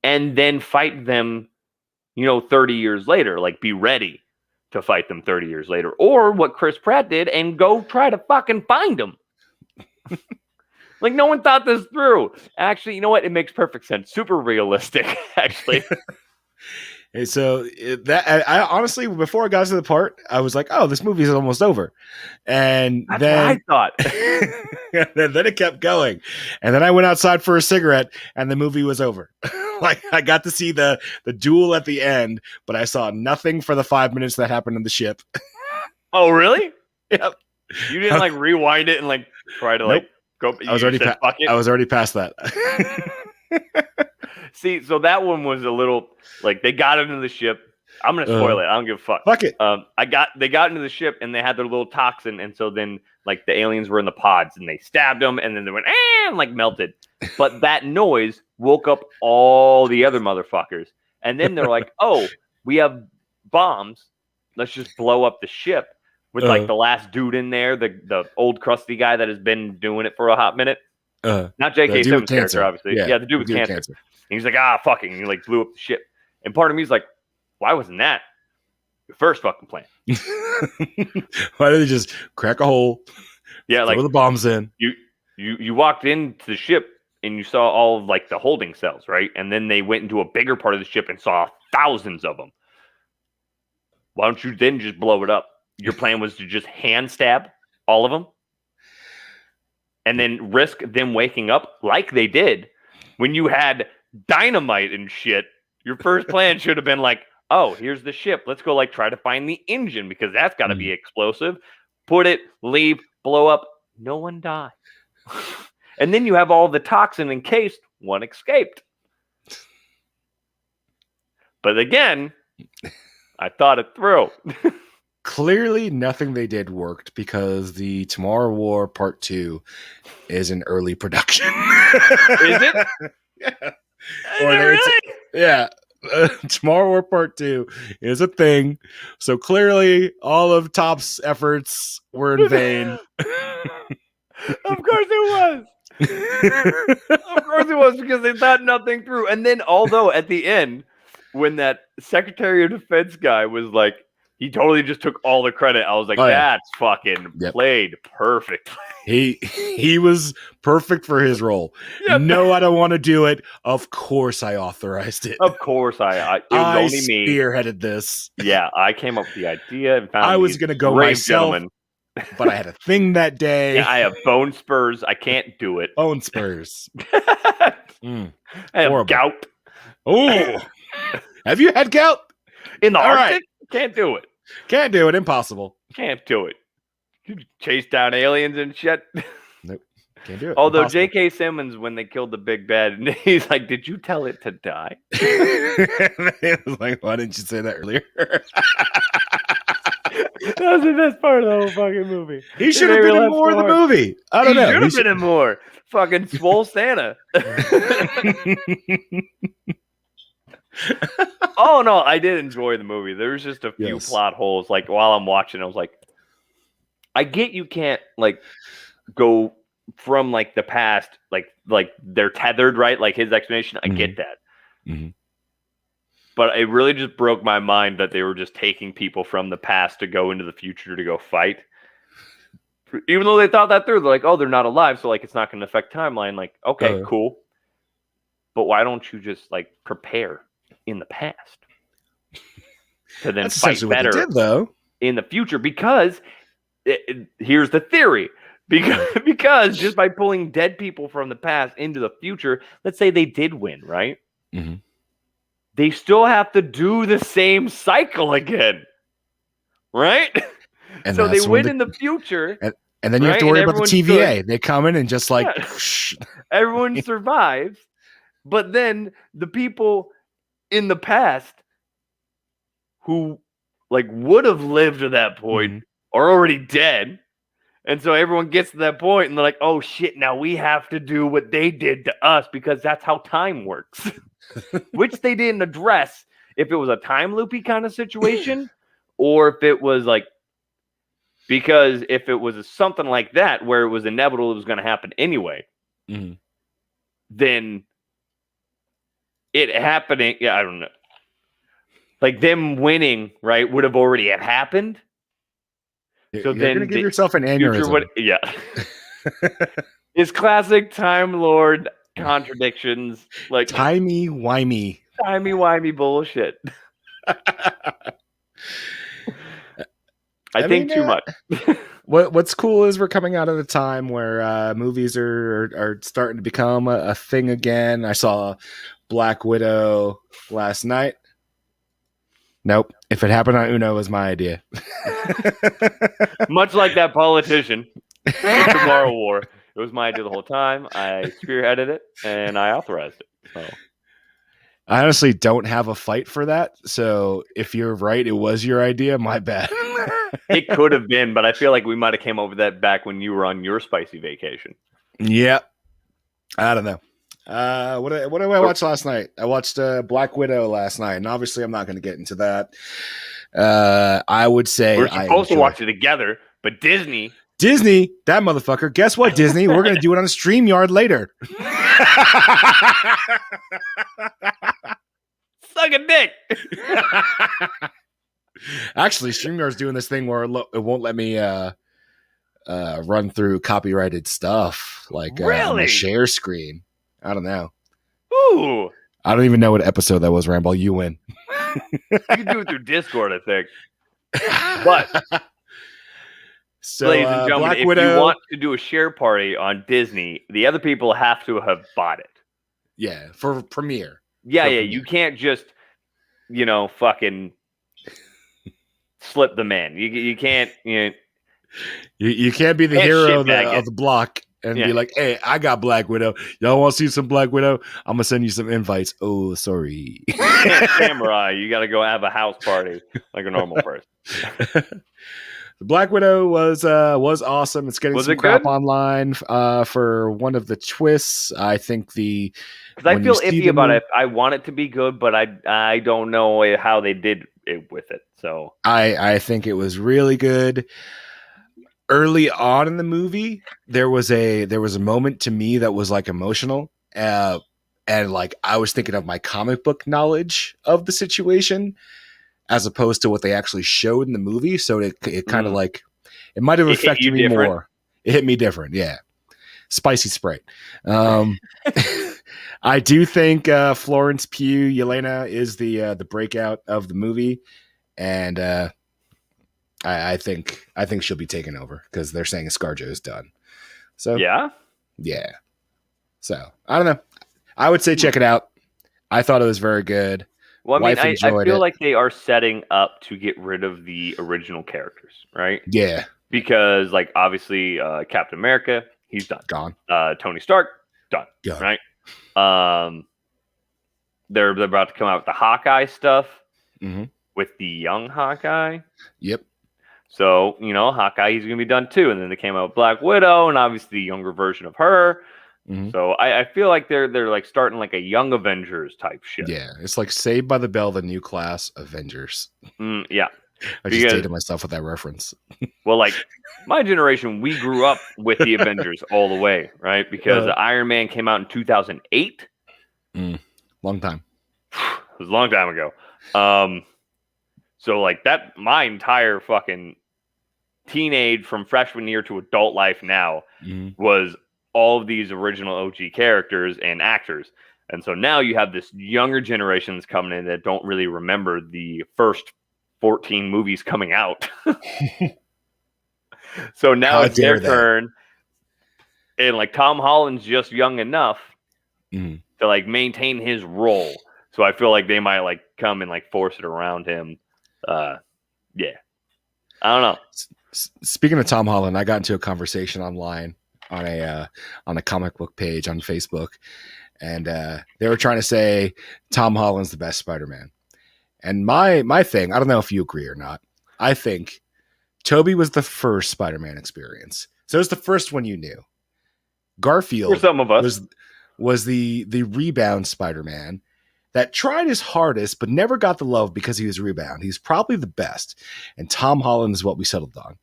and then fight them, 30 years later. Like, be ready to fight them 30 years later. Or what Chris Pratt did and go try to fucking find them. Like, no one thought this through. Actually, you know what? It makes perfect sense. Super realistic, actually. And so I honestly, before I got to the part, I was like, "Oh, this movie is almost over," and That's then what I thought. then it kept going, and then I went outside for a cigarette, and the movie was over. Like, I got to see the duel at the end, but I saw nothing for the 5 minutes that happened in the ship. Oh, really? Yep. You didn't like rewind it and like try to like go. I was already past that. See, so that one was a little like they got into the ship. I'm gonna spoil it. I don't give a fuck. Fuck it. They got into the ship and they had their little toxin, and so then like the aliens were in the pods and they stabbed them, and then they went and like melted. But that noise woke up all the other motherfuckers, and then they're like, "Oh, we have bombs. Let's just blow up the ship." With like the last dude in there, the old crusty guy that has been doing it for a hot minute. Not J.K. Simmons' character, obviously. Yeah, the dude with cancer. And he's like, fucking. And he like blew up the ship. And part of me is like, why wasn't that your first fucking plan? Why did they just crack a hole? Yeah, like throw the bombs in. You walked into the ship and you saw all of like the holding cells, right? And then they went into a bigger part of the ship and saw thousands of them. Why don't you then just blow it up? Your plan was to just hand stab all of them and then risk them waking up like they did when you had dynamite and shit. Your first plan should have been like, oh, here's the ship. Let's go like try to find the engine because that's got to be explosive. Put it, leave, blow up. No one died. And then you have all the toxin encased. One escaped. But again, I thought it through. Clearly, nothing they did worked because the Tomorrow War Part 2 is in early production. Is it? Yeah. Really? Yeah. Tomorrow War Part 2 is a thing. So clearly, all of Top's efforts were in vain. Of course it was. Of course it was because they thought nothing through. And then, although at the end, when that Secretary of Defense guy was like, he totally just took all the credit. I was like, that's fucking played perfect. He was perfect for his role. Yep. No, I don't want to do it. Of course I authorized it. Of course it was only me. Spearheaded this. Yeah, I came up with the idea and found I was going to go myself, but I had a thing that day. Yeah, I have bone spurs. I can't do it. Bone spurs. I have gout. Oh, have you had gout? In the Arctic? Right. Can't do it. Can't do it. Impossible. Can't do it. You chase down aliens and shit. Nope. Can't do it. Although J.K. Simmons, when they killed the big bad, he's like, did you tell it to die? It was like, why didn't you say that earlier? That was the best part of the whole fucking movie. He should have been in more of the movie. I don't know. He should have been in more. Fucking swole Santa. Oh no, I did enjoy the movie. There was just a few Yes. plot holes. Like while I'm watching, I was like, I get you can't like go from like the past, like they're tethered, right? Like his explanation, I get that. Mhm. But it really just broke my mind that they were just taking people from the past to go into the future to go fight. Even though they thought that through, they're like, oh, they're not alive, so like it's not going to affect timeline. Like, okay, cool. But why don't you just like prepare in the past to then That's fight essentially what they better did, though. in the future? Because here's the theory. Because just by pulling dead people from the past into the future, let's say they did win, right? Mhm. They still have to do the same cycle again, right? And so they that's when win in the future, and then you have right? to worry And about the everyone's TVA. good. They come in and just like, Yeah. Everyone survives, but then the people in the past who like would have lived to that point Mhm. are already dead. And so everyone gets to that point and they're like, oh shit, now we have to do what they did to us because that's how time works. Which they didn't address if it was a time loopy kind of situation or if it was like, because if it was something like that where it was inevitable it was going to happen anyway, Mhm. then it happening, I don't know. Like them winning, right, would have already had happened. So You're then going to give yourself an future aneurysm. yeah. It's classic Time Lord contradictions, like Timey-wimey. timey-wimey bullshit. I think too much. What's cool is we're coming out of the time where movies are starting to become a thing again. I saw Black Widow last night. Nope. If it happened on Uno, it was my idea. Much like that politician in Tomorrow War. It was my idea the whole time. I spearheaded it and I authorized it. So. I honestly don't have a fight for that. So if you're right, it was your idea. My bad. It could have been, but I feel like we might have came over that back when you were on your spicy vacation. Yeah. I don't know. What did I watch last night? I watched Black Widow last night, and obviously I'm not going to get into that. I would say We're supposed to watch it together, but Disney, that motherfucker. Guess what, Disney? We're going to do it on a StreamYard later. suck a dick. Actually, StreamYard's doing this thing where it won't let me run through copyrighted stuff like on my share screen. I don't know. Ooh. I don't even know what episode that was, Rambo. You win. You can do it through Discord, I think. But so, ladies and gentlemen, Black if Widow, you want to do a share party on Disney, the other people have to have bought it. Yeah, for premiere. Yeah, for yeah. premiere. You can't just, fucking slip them in. You can't. You can't be the Can't hero shitbag of the block and be like, "Hey, I got Black Widow. Y'all want to see some Black Widow? I'm gonna send you some invites." Oh, sorry. You can't samurai. You got to go have a house party like a normal person. The Black Widow was awesome. It's getting some crap online for one of the twists. I think because I feel iffy about it. I want it to be good, but I don't know how they did it with it. So I think it was really good. Early on in the movie, there was a moment to me that was like emotional, and like I was thinking of my comic book knowledge of the situation as opposed to what they actually showed in the movie. So it kind of like it might have affected me more. It hit me different, yeah. Spicy Sprite. I do think Florence Pugh, Yelena, is the breakout of the movie, and I think she'll be taken over because they're saying ScarJo is done. So yeah. So I don't know. I would say check it out. I thought it was very good. Well, I mean, I feel like they are setting up to get rid of the original characters, right? Yeah. Because, like, obviously, Captain America, he's done. Gone. Tony Stark, done. Right? They're about to come out with the Hawkeye stuff with the young Hawkeye. Yep. So, Hawkeye, he's going to be done too. And then they came out with Black Widow and obviously the younger version of her. Mhm. So I feel like they're like starting like a Young Avengers type shit. Yeah, it's like Saved by the Bell, the new class Avengers. Yeah. I just Because- dated myself with that reference. Well, like my generation, we grew up with the Avengers all the way, right? Because Iron Man came out in 2008. Long time. It was a long time ago. So like that, my entire fucking teenage from freshman year to adult life now was all of these original OG characters and actors. And so now you have this younger generations coming in that don't really remember the first 14 movies coming out. So now How it's their dare they. turn. And like Tom Holland's just young enough Mhm. to like maintain his role. So I feel like they might like come and like force it around him. Yeah. I don't know. Speaking of Tom Holland, I got into a conversation online on a comic book page on Facebook, and they were trying to say Tom Holland's the best Spider-Man. And my thing, I don't know if you agree or not. I think Toby was the first Spider-Man experience, so it was the first one you knew. Garfield For some of us. was the rebound Spider-Man that tried his hardest but never got the love because he was rebound. He's probably the best, and Tom Holland is what we settled on.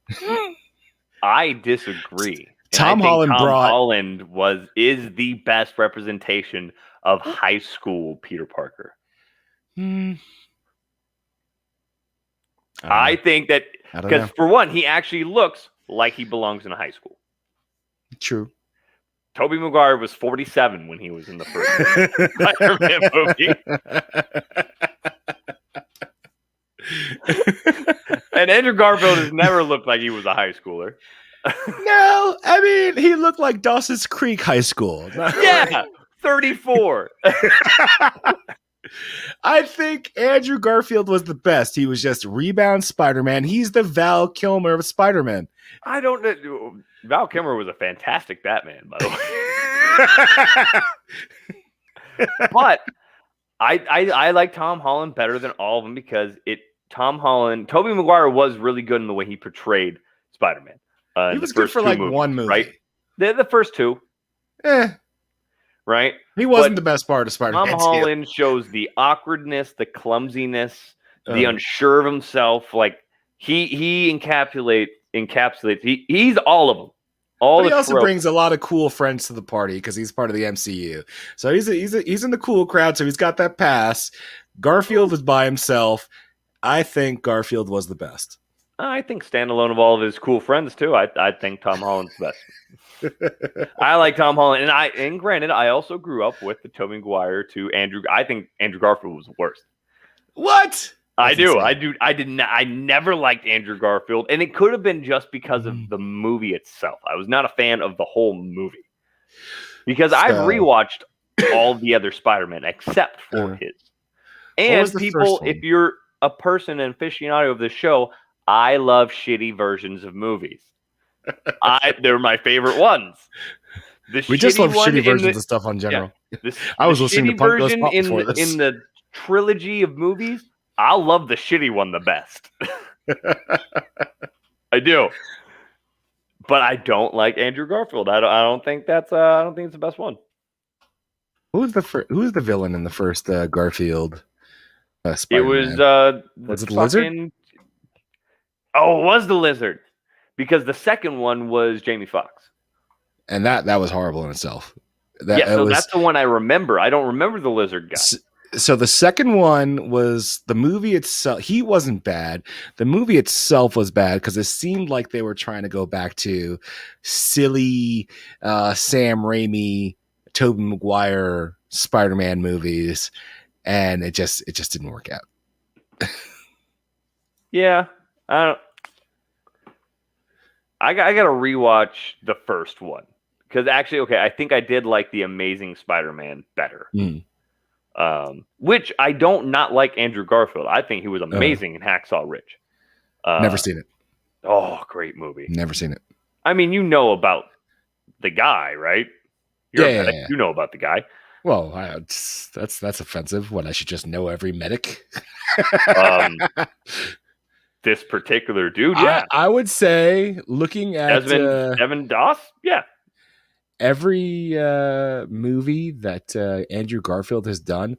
I disagree. Tom Holland is the best representation of high school Peter Parker. I think that because for one, he actually looks like he belongs in a high school. True. Tobey Maguire was 47 when he was in the first Spider-Man movie. And Andrew Garfield has never looked like he was a high schooler. No, I mean, he looked like Dawson's Creek High School. Yeah, 34. I think Andrew Garfield was the best. He was just rebound Spider-Man. He's the Val Kilmer of Spider-Man. I don't know. Val Kilmer was a fantastic Batman, by the way. But I like Tom Holland better than all of them because Tobey Maguire was really good in the way he portrayed Spider-Man. He was good for like movies, one movie. Right? The first two. Right? He wasn't the best part of Spider-Man. Tom Holland shows the awkwardness, the clumsiness, the unsure of himself. Like he encapsulates. He's all of them. But he also brings a lot of cool friends to the party because he's part of the MCU. So he's in the cool crowd. So he's got that pass. Garfield is by himself. I think Garfield was the best. I think standalone of all of his cool friends too. I think Tom Holland's the best. I like Tom Holland, and granted, I also grew up with the Tobey Maguire to Andrew. I think Andrew Garfield was the worst. What? I do. I never liked Andrew Garfield, and it could have been just because of the movie itself. I was not a fan of the whole movie because I've rewatched all the other Spider-Man except for his. And people, if you're a person, an aficionado of the show, I love shitty versions of movies. They're my favorite ones. We just love shitty versions of stuff on general. Yeah, I was listening to Punk Goes Pop before this. In the trilogy of movies, I love the shitty one the best. I do, but I don't like Andrew Garfield. I don't think it's the best one. Who's the villain in the first Garfield? Spider-Man? Was it the Lizard? Oh, it was the Lizard. Because the second one was Jamie Foxx. And that was horrible in itself. That's the one I remember. I don't remember the Lizard guy. So the second one was the movie itself. He wasn't bad. The movie itself was bad because it seemed like they were trying to go back to silly Sam Raimi, Tobey Maguire Spider-Man movies. And it just didn't work out. Yeah. I got to rewatch the first one because actually, I think I did like the Amazing Spider-Man better. Which I don't not like Andrew Garfield. I think he was amazing in Hacksaw Ridge. Never seen it. Oh, great movie. Never seen it. I mean, you know about the guy, right? Yeah. You know about the guy. Well, that's offensive. What, I should just know every medic? This particular dude, yeah. I would say, looking at Evan Doss, yeah. every movie that Andrew Garfield has done,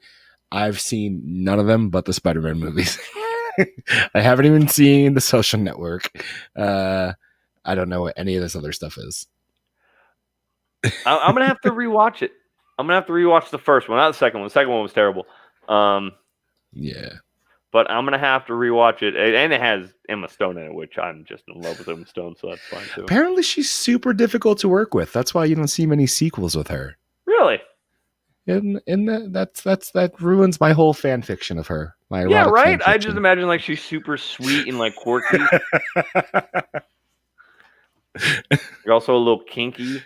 I've seen none of them but the Spider-Man movies. I haven't even seen The Social Network. I don't know what any of this other stuff is. I'm gonna have to rewatch it. I'm gonna have to rewatch the first one, not the second one. The second one was terrible. Yeah. But I'm gonna have to rewatch it, and it has Emma Stone in it, which I'm just in love with Emma Stone, so that's fine too. Apparently, she's super difficult to work with. That's why you don't see many sequels with her. Really? And that ruins my whole fan fiction of her. My Yeah, erotic right. fan I just imagine like she's super sweet and like quirky. You're also a little kinky.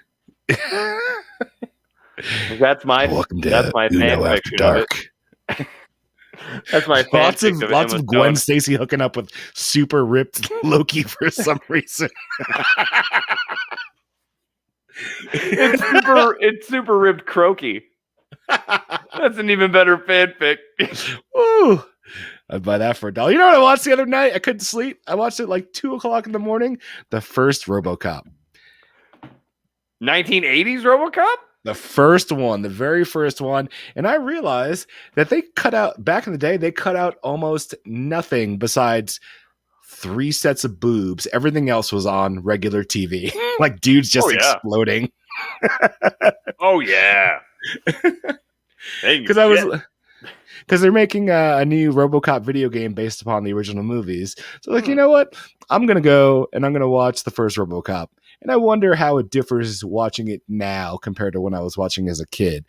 That's my fan fiction of it. That's my fan lots fiction of lots Emma of Gwen Stone. Stacy hooking up with super ripped Loki for some reason. It's super ripped croaky. That's an even better fanfic. Ooh, I'd buy that for $1. You know what I watched the other night? I couldn't sleep. I watched it like 2:00 in the morning. The first RoboCop. 1980s RoboCop? The first one, the very first one. And I realized that they cut out, back in the day, they cut out almost nothing besides 3 sets of boobs. Everything else was on regular TV. Like dudes just exploding. Oh, yeah. Because they're making a new RoboCop video game based upon the original movies. So like, you know what? I'm going to go and I'm going to watch the first RoboCop. And I wonder how it differs watching it now compared to when I was watching as a kid.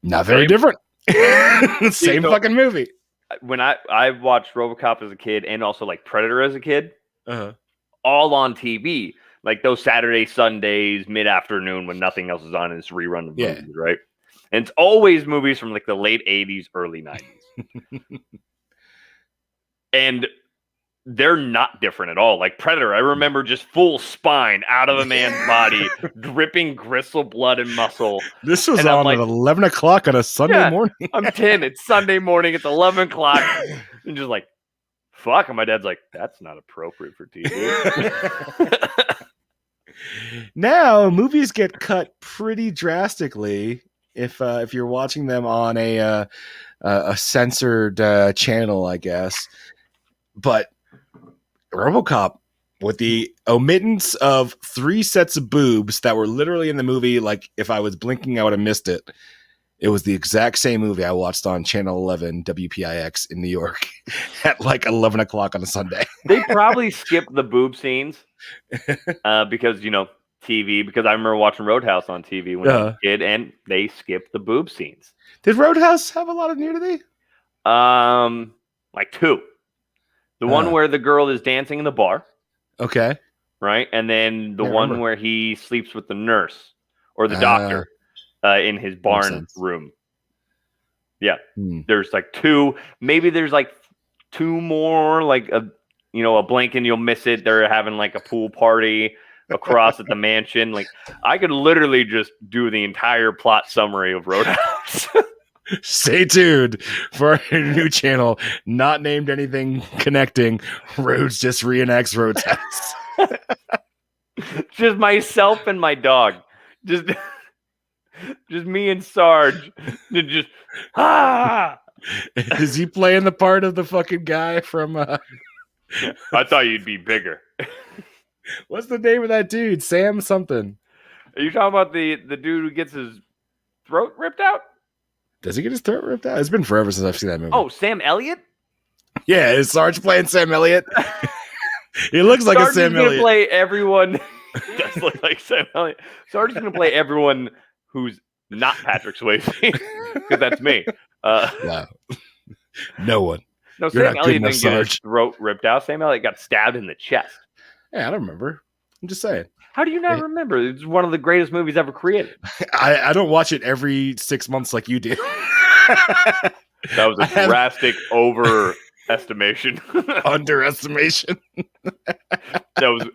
Not very different. Same fucking movie. When I watched RoboCop as a kid and also like Predator as a kid, Uh-huh. all on TV. Like those Saturday, Sundays, mid-afternoon when nothing else is on and it's rerun of movies, right? And it's always movies from like the late 80s, early 90s. And they're not different at all. Like Predator, I remember just full spine out of a man's body, dripping gristle, blood, and muscle. This was And on like, at 11 o'clock on a Sunday morning. I'm 10. It's Sunday morning. It's 11 o'clock. And just like, fuck. And my dad's like, that's not appropriate for TV. Now, movies get cut pretty drastically if you're watching them on a censored channel, I guess. But RoboCop, with the omittance of 3 sets of boobs that were literally in the movie, like if I was blinking, I would have missed it. It was the exact same movie I watched on Channel 11 WPIX in New York at like 11 o'clock on a Sunday. They probably skipped the boob scenes because, you know, TV, because I remember watching Roadhouse on TV when I was a kid, and they skipped the boob scenes. Did Roadhouse have a lot of nudity? Like 2. The one where the girl is dancing in the bar. Okay. Right? And then the one where he sleeps with the nurse or the doctor in his barn room. Yeah. There's like 2. Maybe there's like 2 more, like a blink and you'll miss it. They're having like a pool party across at the mansion. Like I could literally just do the entire plot summary of Roadhouse. Stay tuned for our new channel, not named anything connecting. Rhodes just reenacts Roadhouse. Just myself and my dog. Just me and Sarge. Just Is he playing the part of the fucking guy from I thought you'd be bigger. What's the name of that dude? Sam something. Are you talking about the dude who gets his throat ripped out? Does he get his throat ripped out? It's been forever since I've seen that movie. Oh, Sam Elliott? Yeah, is Sarge playing Sam Elliott? He looks like Sarge a Sam is gonna Elliott. play everyone. He does look like Sam Elliott. Sarge is going to play everyone who's not Patrick Swayze, because that's me. Wow. No one. No, You're Sam not good Elliott enough, didn't get his Sarge. throat ripped out. Sam Elliott got stabbed in the chest. Yeah, I don't remember. I'm just saying. How do you not remember? It's one of the greatest movies ever created. I don't watch it every 6 months like you do. That was a drastic overestimation. Underestimation. That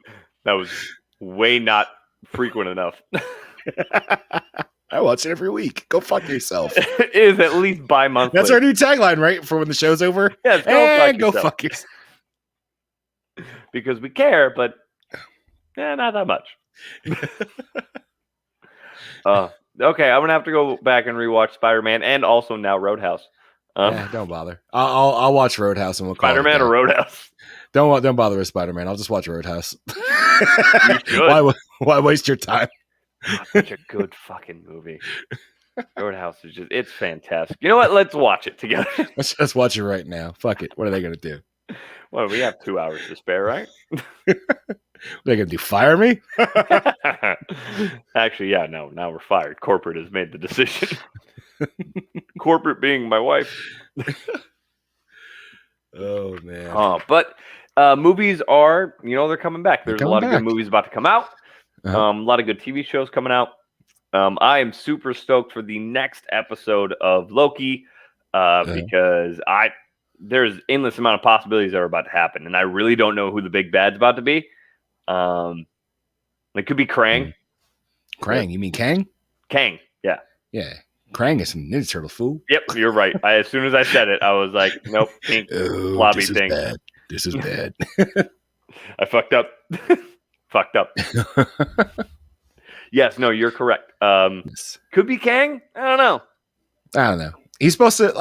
was way not frequent enough. I watch it every week. Go fuck yourself. It is at least bi-monthly. That's our new tagline, right? For when the show's over. Yes, go fuck yourself. Because we care, but not that much. Okay, I'm gonna have to go back and rewatch Spider-Man and also now Roadhouse. Don't bother. I'll watch Roadhouse and we'll call Spider-Man it or Roadhouse? Don't bother with Spider-Man. I'll just watch Roadhouse. You should. Why waste your time? Such a good fucking movie. Roadhouse is just—it's fantastic. You know what? Let's watch it together. Let's just watch it right now. Fuck it. What are they gonna do? Well, we have 2 hours to spare, right? What are they gonna do? Fire me? Actually, yeah. No, now we're fired. Corporate has made the decision. Corporate being my wife. Oh man. But movies are, they're coming back. There's a lot of good movies about to come out. Uh-huh. A lot of good TV shows coming out. I am super stoked for the next episode of Loki because there's endless amount of possibilities that are about to happen, and I really don't know who the big bad's about to be. It could be Krang. Krang? You mean Kang? Kang, yeah. Yeah. Krang is some Ninja Turtle fool. Yep, you're right. As soon as I said it, I was like, nope, pink blobby thing. Bad. This is bad. I fucked up. Fucked up. Yes, no, you're correct. Yes. Could be Kang. I don't know. He's supposed to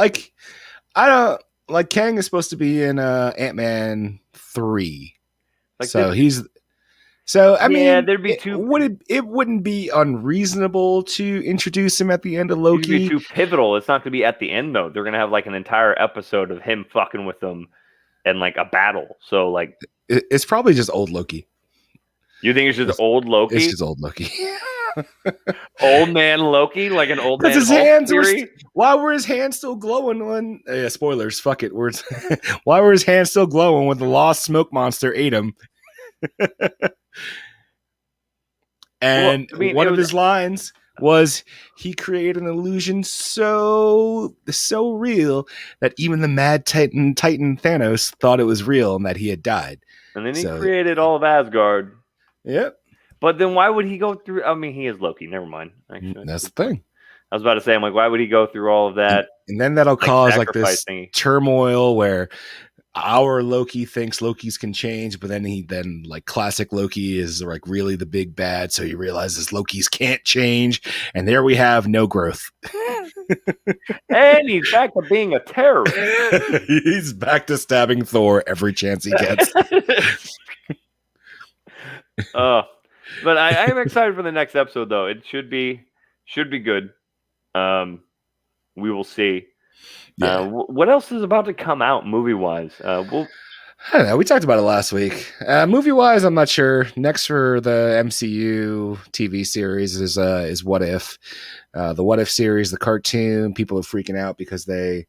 Kang is supposed to be in Ant-Man 3. I mean, there'd be two. It wouldn't be unreasonable to introduce him at the end of Loki. It'd be too pivotal. It's not going to be at the end though. They're going to have like an entire episode of him fucking with them and like a battle. So like, it's probably just old Loki. You think it's just old Loki? It's just old Loki. Old man Loki, like an old man. His hands why were his hands still glowing when? Spoilers. Fuck it. Why were his hands still glowing when the lost smoke monster ate him? And one of his lines was he created an illusion so real that even the mad Titan Thanos thought it was real and that he had died. And then he created all of Asgard. Yep. But then why would he go through? I mean, he is Loki. Never mind. Actually, that's the thing. I was about to say, I'm like, why would he go through all of that? And then that'll cause like this turmoil where our Loki thinks Lokis can change, but then like classic Loki is like really the big bad. So he realizes Lokis can't change. And there we have no growth. And he's back to being a terrorist. He's back to stabbing Thor every chance he gets. But I am excited for the next episode, though. It should be good. We will see. Yeah. What else is about to come out movie-wise? I don't know. We talked about it last week. Movie-wise, I'm not sure. Next for the MCU TV series is What If. The What If series, the cartoon. People are freaking out because they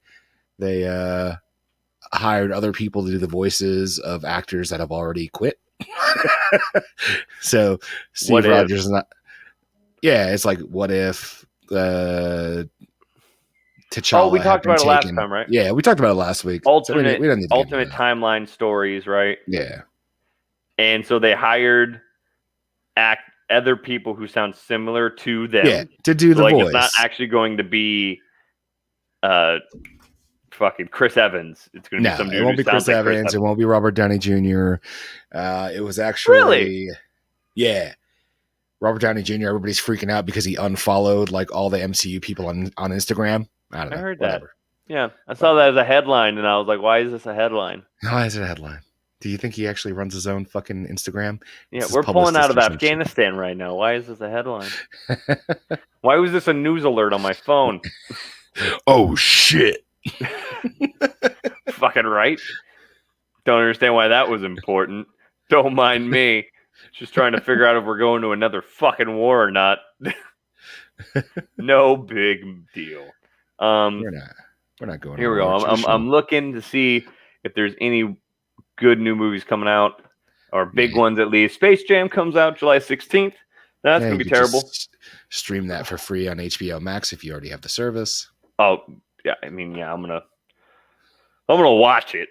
hired other people to do the voices of actors that have already quit. So Steve Rogers is not. Yeah, it's like What If T'Challa. Oh, we talked about it last time, right? Yeah, we talked about it last week. Alternate timeline stories, right? Yeah. And so they hired other people who sound similar to them. Yeah, to do the voice. It's not actually going to be fucking Chris Evans. It's going to be some dude. It won't be Chris Evans. It won't be Robert Downey Jr. It was actually Robert Downey Jr. Everybody's freaking out because he unfollowed like all the MCU people on Instagram. I don't know. I heard that. Yeah, I saw that as a headline, and I was like, "Why is this a headline?" Why is it a headline? Do you think he actually runs his own fucking Instagram? Yeah, we're pulling out of Afghanistan right now. Why is this a headline? Why was this a news alert on my phone? Oh shit! Fucking right. Don't understand why that was important. Don't mind me. Just trying to figure out if we're going to another fucking war or not. No big deal. We're not going. Here we go. I'm looking to see if there's any good new movies coming out, or big ones at least. Space Jam comes out July 16th. That's gonna be terrible. Stream that for free on HBO Max if you already have the service. Oh yeah, I mean I'm gonna watch it.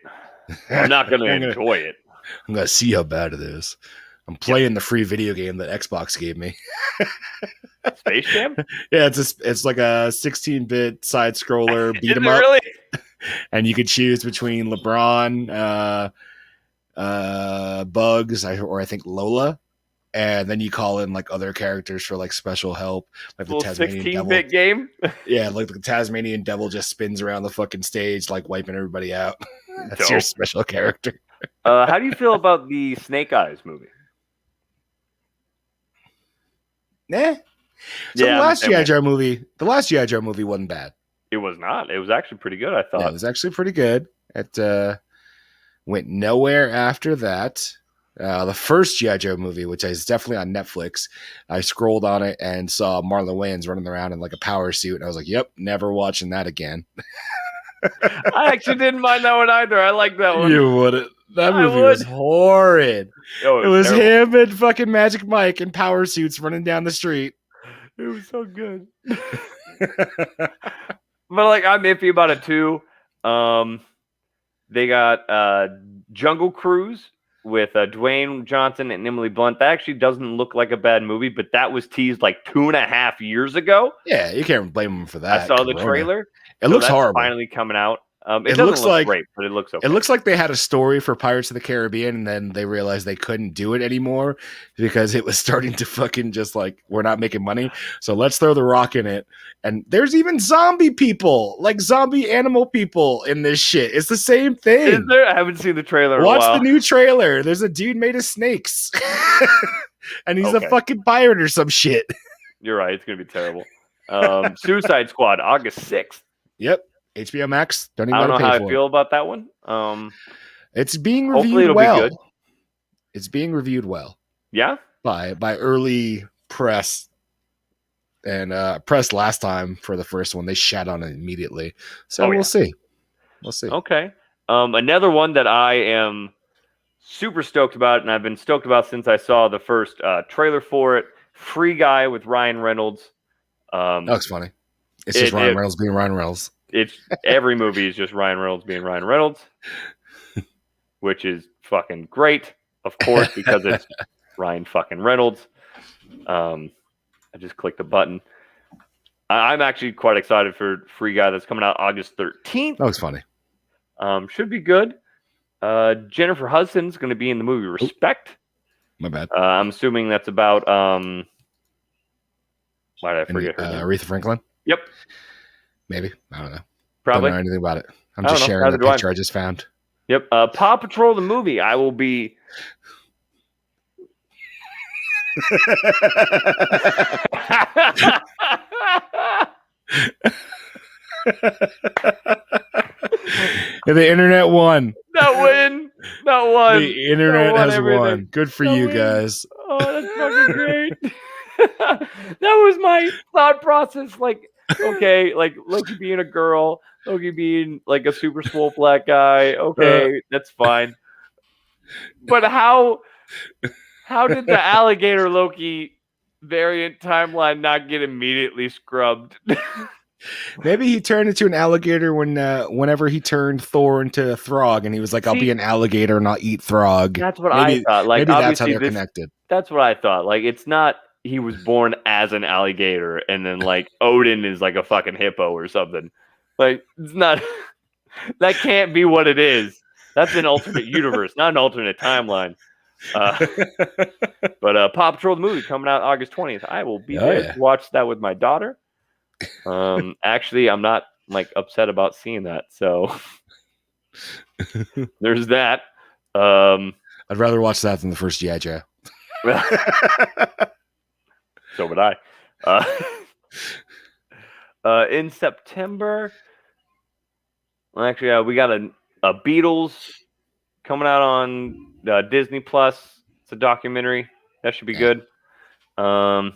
I'm not gonna enjoy it. I'm gonna see how bad it is. I'm playing the free video game that Xbox gave me. Space Jam? Yeah, it's like a 16-bit side scroller beat 'em up. Really? And you could choose between LeBron, Bugs, or I think Lola. and then you call in like other characters for like special help, like the Little Tasmanian devil. 16-bit game. Yeah, like the Tasmanian devil just spins around the fucking stage, like wiping everybody out. That's your Dope. special character. How do you feel about the Snake Eyes movie? Nah. So the last G.I. Joe movie wasn't bad. It was not. It was actually pretty good, I thought. Yeah, it was actually pretty good. It went nowhere after that. The first G.I. Joe movie, which is definitely on Netflix, I scrolled on it and saw Marlon Wayans running around in like a power suit. And I was like, yep, never watching that again. I actually didn't mind that one either. I like that one. You wouldn't. That I movie would. was horrid. Oh, It was terrible. him and fucking Magic Mike in power suits running down the street. It was so good. But like, I'm iffy about it too. They got Jungle Cruise with Dwayne Johnson and Emily Blunt. That actually doesn't look like a bad movie, but that was teased like 2.5 years ago. Yeah, you can't blame him for that. I saw the Corona. trailer. It looks that's horrible. Finally coming out. It It doesn't looks look like- great, but it looks okay. It looks like they had a story for Pirates of the Caribbean, and then they realized they couldn't do it anymore because it was starting to fucking just like, we're not making money. So let's throw the rock in it. And there's even zombie people, like zombie animal people in this shit. It's the same Is thing. there? I haven't seen the trailer in a Watch while. the new trailer. There's a dude made of snakes. And he's Okay. a fucking pirate or some shit. You're right. It's going to be terrible. Suicide Squad, August 6th. Yep. HBO Max. Don't even I don't know want to how pay I for feel about that one. It's being Hopefully reviewed it'll be well. good. It's being reviewed well Yeah? by early press. And press last time for the first one, they shat on it immediately. So Oh, yeah. we'll see. We'll see. Okay. Another one that I am super stoked about, and I've been stoked about since I saw the first trailer for it. Free Guy with Ryan Reynolds. That looks funny. It's just Ryan Reynolds being Ryan Reynolds. It's every movie is just Ryan Reynolds being Ryan Reynolds, which is fucking great, of course, because it's Ryan fucking Reynolds. I just clicked a button. I'm actually quite excited for Free Guy that's coming out August 13th. That looks funny. Should be good. Jennifer Hudson's going to be in the movie Respect. My bad. I'm assuming that's about why did I forget her name? Aretha Franklin? Yep, Maybe. I don't know. probably. Don't know anything about it. I'm I don't just know. sharing Neither the do I. picture I just found. Yep. Paw Patrol the movie. I will be. The internet won. Not win. Not one. The internet has everything. won. Good for That you win. guys. Oh, that's fucking great. That was my thought process. Like, okay, like Loki being a girl, Loki being like a super swole black guy. Okay, that's fine. But how did the alligator Loki variant timeline not get immediately scrubbed? Maybe he turned into an alligator whenever he turned Thor into a Throg, and he was like, "I'll See, be an alligator and I'll eat Throg." That's what Maybe- I thought. Like, Maybe that's how obviously they're this, connected. that's what I thought. Like, it's not he was born as an alligator and then like Odin is like a fucking hippo or something. Like, it's not. That can't be what it is. That's an alternate universe, not an alternate timeline. But Paw Patrol the movie coming out August 20th. I will be there yeah. to watch that with my daughter. Actually, I'm not like upset about seeing that. So there's that. I'd rather watch that than the first G.I. Joe. So would I. In September, well, actually, we got a Beatles coming out on Disney Plus. It's a documentary that should be good. And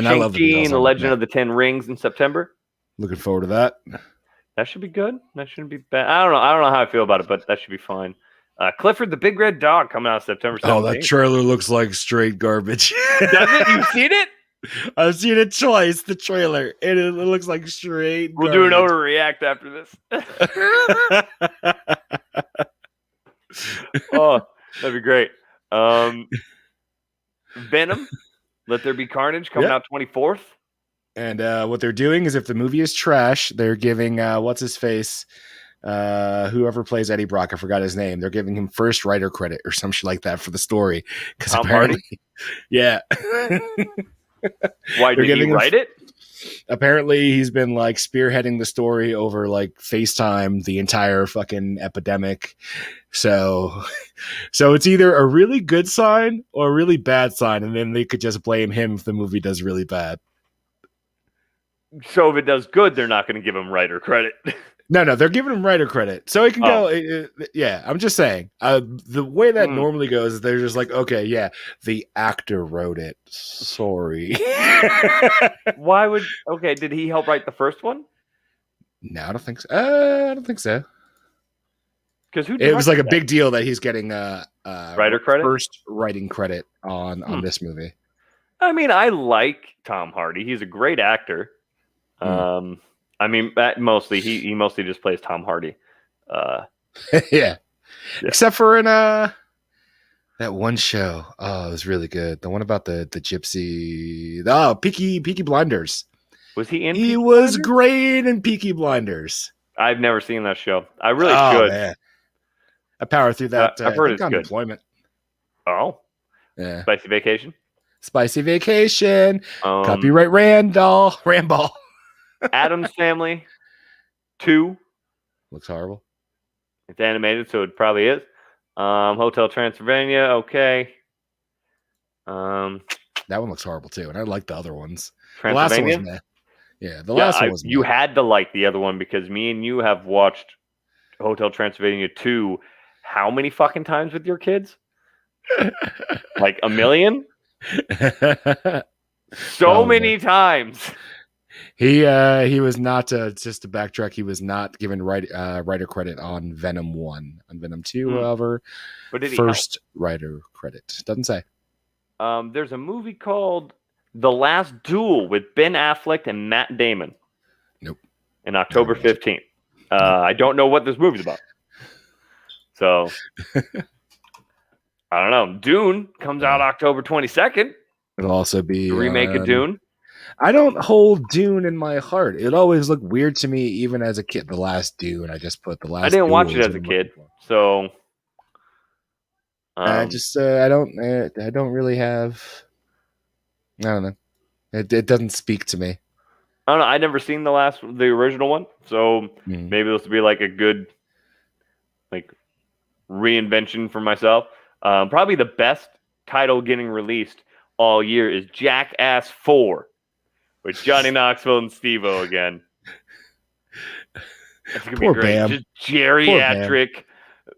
I love the Shang-Chi Beatles. and the Legend of the Ten Rings in September. Looking forward to that. That should be good. That shouldn't be bad. I don't know how I feel about it, but that should be fine. Clifford the Big Red Dog coming out September 17th. Oh, that trailer looks like straight garbage. Does it? You've seen it? I've seen it twice, the trailer. And it looks like straight We'll do an garbage. overreact after this. Oh, that'd be great. Venom, Let There Be Carnage coming out 24th. And what they're doing is if the movie is trash, they're giving what's his face whoever plays Eddie Brock, I forgot his name. They're giving him first writer credit or some shit like that for the story. Because Tom apparently, Hardy? yeah. Why They're did he giving him- write it? Apparently, he's been like spearheading the story over like FaceTime the entire fucking epidemic. So it's either a really good sign or a really bad sign, and then they could just blame him if the movie does really bad. So if it does good, they're not going to give him writer credit. No, they're giving him writer credit, so it can go. Yeah, I'm just saying. The way that normally goes is they're just like, okay, yeah, the actor wrote it. Sorry. Why would? Okay, did he help write the first one? No, I don't think so. I don't think so. Because It was like a big deal that he's getting writer credit, first writing credit on this movie. I mean, I like Tom Hardy. He's a great actor. I mean, mostly he mostly just plays Tom Hardy. Yeah. Except for in that one show. Oh, it was really good. The one about the gypsy. Oh, Peaky Blinders. Was he in? He Peaky was Blinders? great in Peaky Blinders. I've never seen that show. I really should. Man. I power through that. I've heard it's good. Unemployment. Oh, yeah. Spicy Vacation. Spicy Vacation. Copyright Randball. Addams Family 2. Looks horrible. It's animated, so it probably is. Hotel Transylvania, okay. That one looks horrible too, and I like the other ones. Transylvania? The last one was meh. Yeah, the last one was you meh. had to like the other one because me and you have watched Hotel Transylvania 2 how many fucking times with your kids? Like a million? So many times. He was not just to backtrack. He was not given writer credit on Venom 1. On Venom 2, however, But did he first writer credit doesn't say. There's a movie called The Last Duel with Ben Affleck and Matt Damon. Nope. In October 15th. I don't know what this movie's about. So I don't know. Dune comes out October 22nd. It'll also be The remake of Dune. I don't hold Dune in my heart. It always looked weird to me, even as a kid. The Last Dune, I just put the last. I didn't watch Duel it as a kid, so I don't really have. I don't know. It doesn't speak to me. I don't know. I never seen the original one, so maybe this will be like a good, like, reinvention for myself. Probably the best title getting released all year is Jackass 4 with Johnny Knoxville and Steve-O again. It's gonna Poor be great. Bam. Just geriatric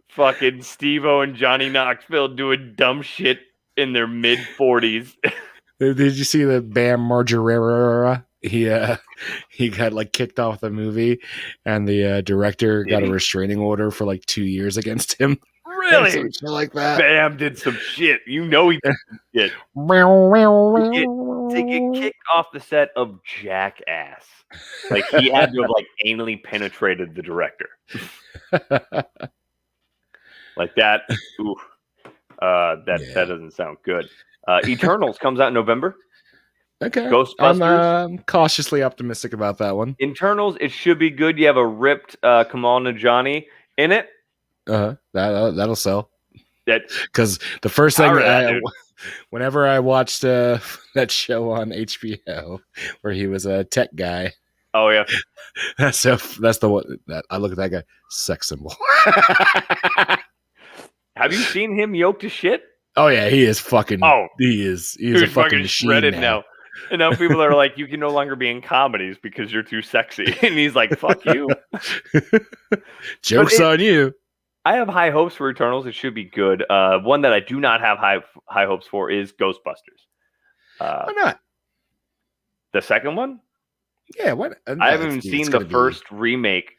fucking Steve-O and Johnny Knoxville doing dumb shit in their mid 40s. Did you see the Bam Margera? He got like kicked off the movie, and the director got a restraining order for like 2 years against him. Really? Shit like that. Bam did some shit. You know he did shit. To get kicked off the set of Jackass. Like he had to have like anally penetrated the director. Like that. Ooh. That doesn't sound good. Eternals comes out in November. Okay. Ghostbusters. I'm cautiously optimistic about that one. Internals, it should be good. You have a ripped Kamal Najani in it. That'll sell. That because the first thing whenever I watched that show on HBO where he was a tech guy. Oh yeah. That's the one that I look at that guy, sex symbol. Have you seen him yoked to shit? Oh yeah, he is fucking. Oh, he's a fucking shredded now. And now people are like, you can no longer be in comedies because you're too sexy. And he's like, fuck you. Joke's on you. I have high hopes for Eternals. It should be good. One that I do not have high hopes for is Ghostbusters. Why not? The second one? Yeah, what? I haven't even seen the first remake.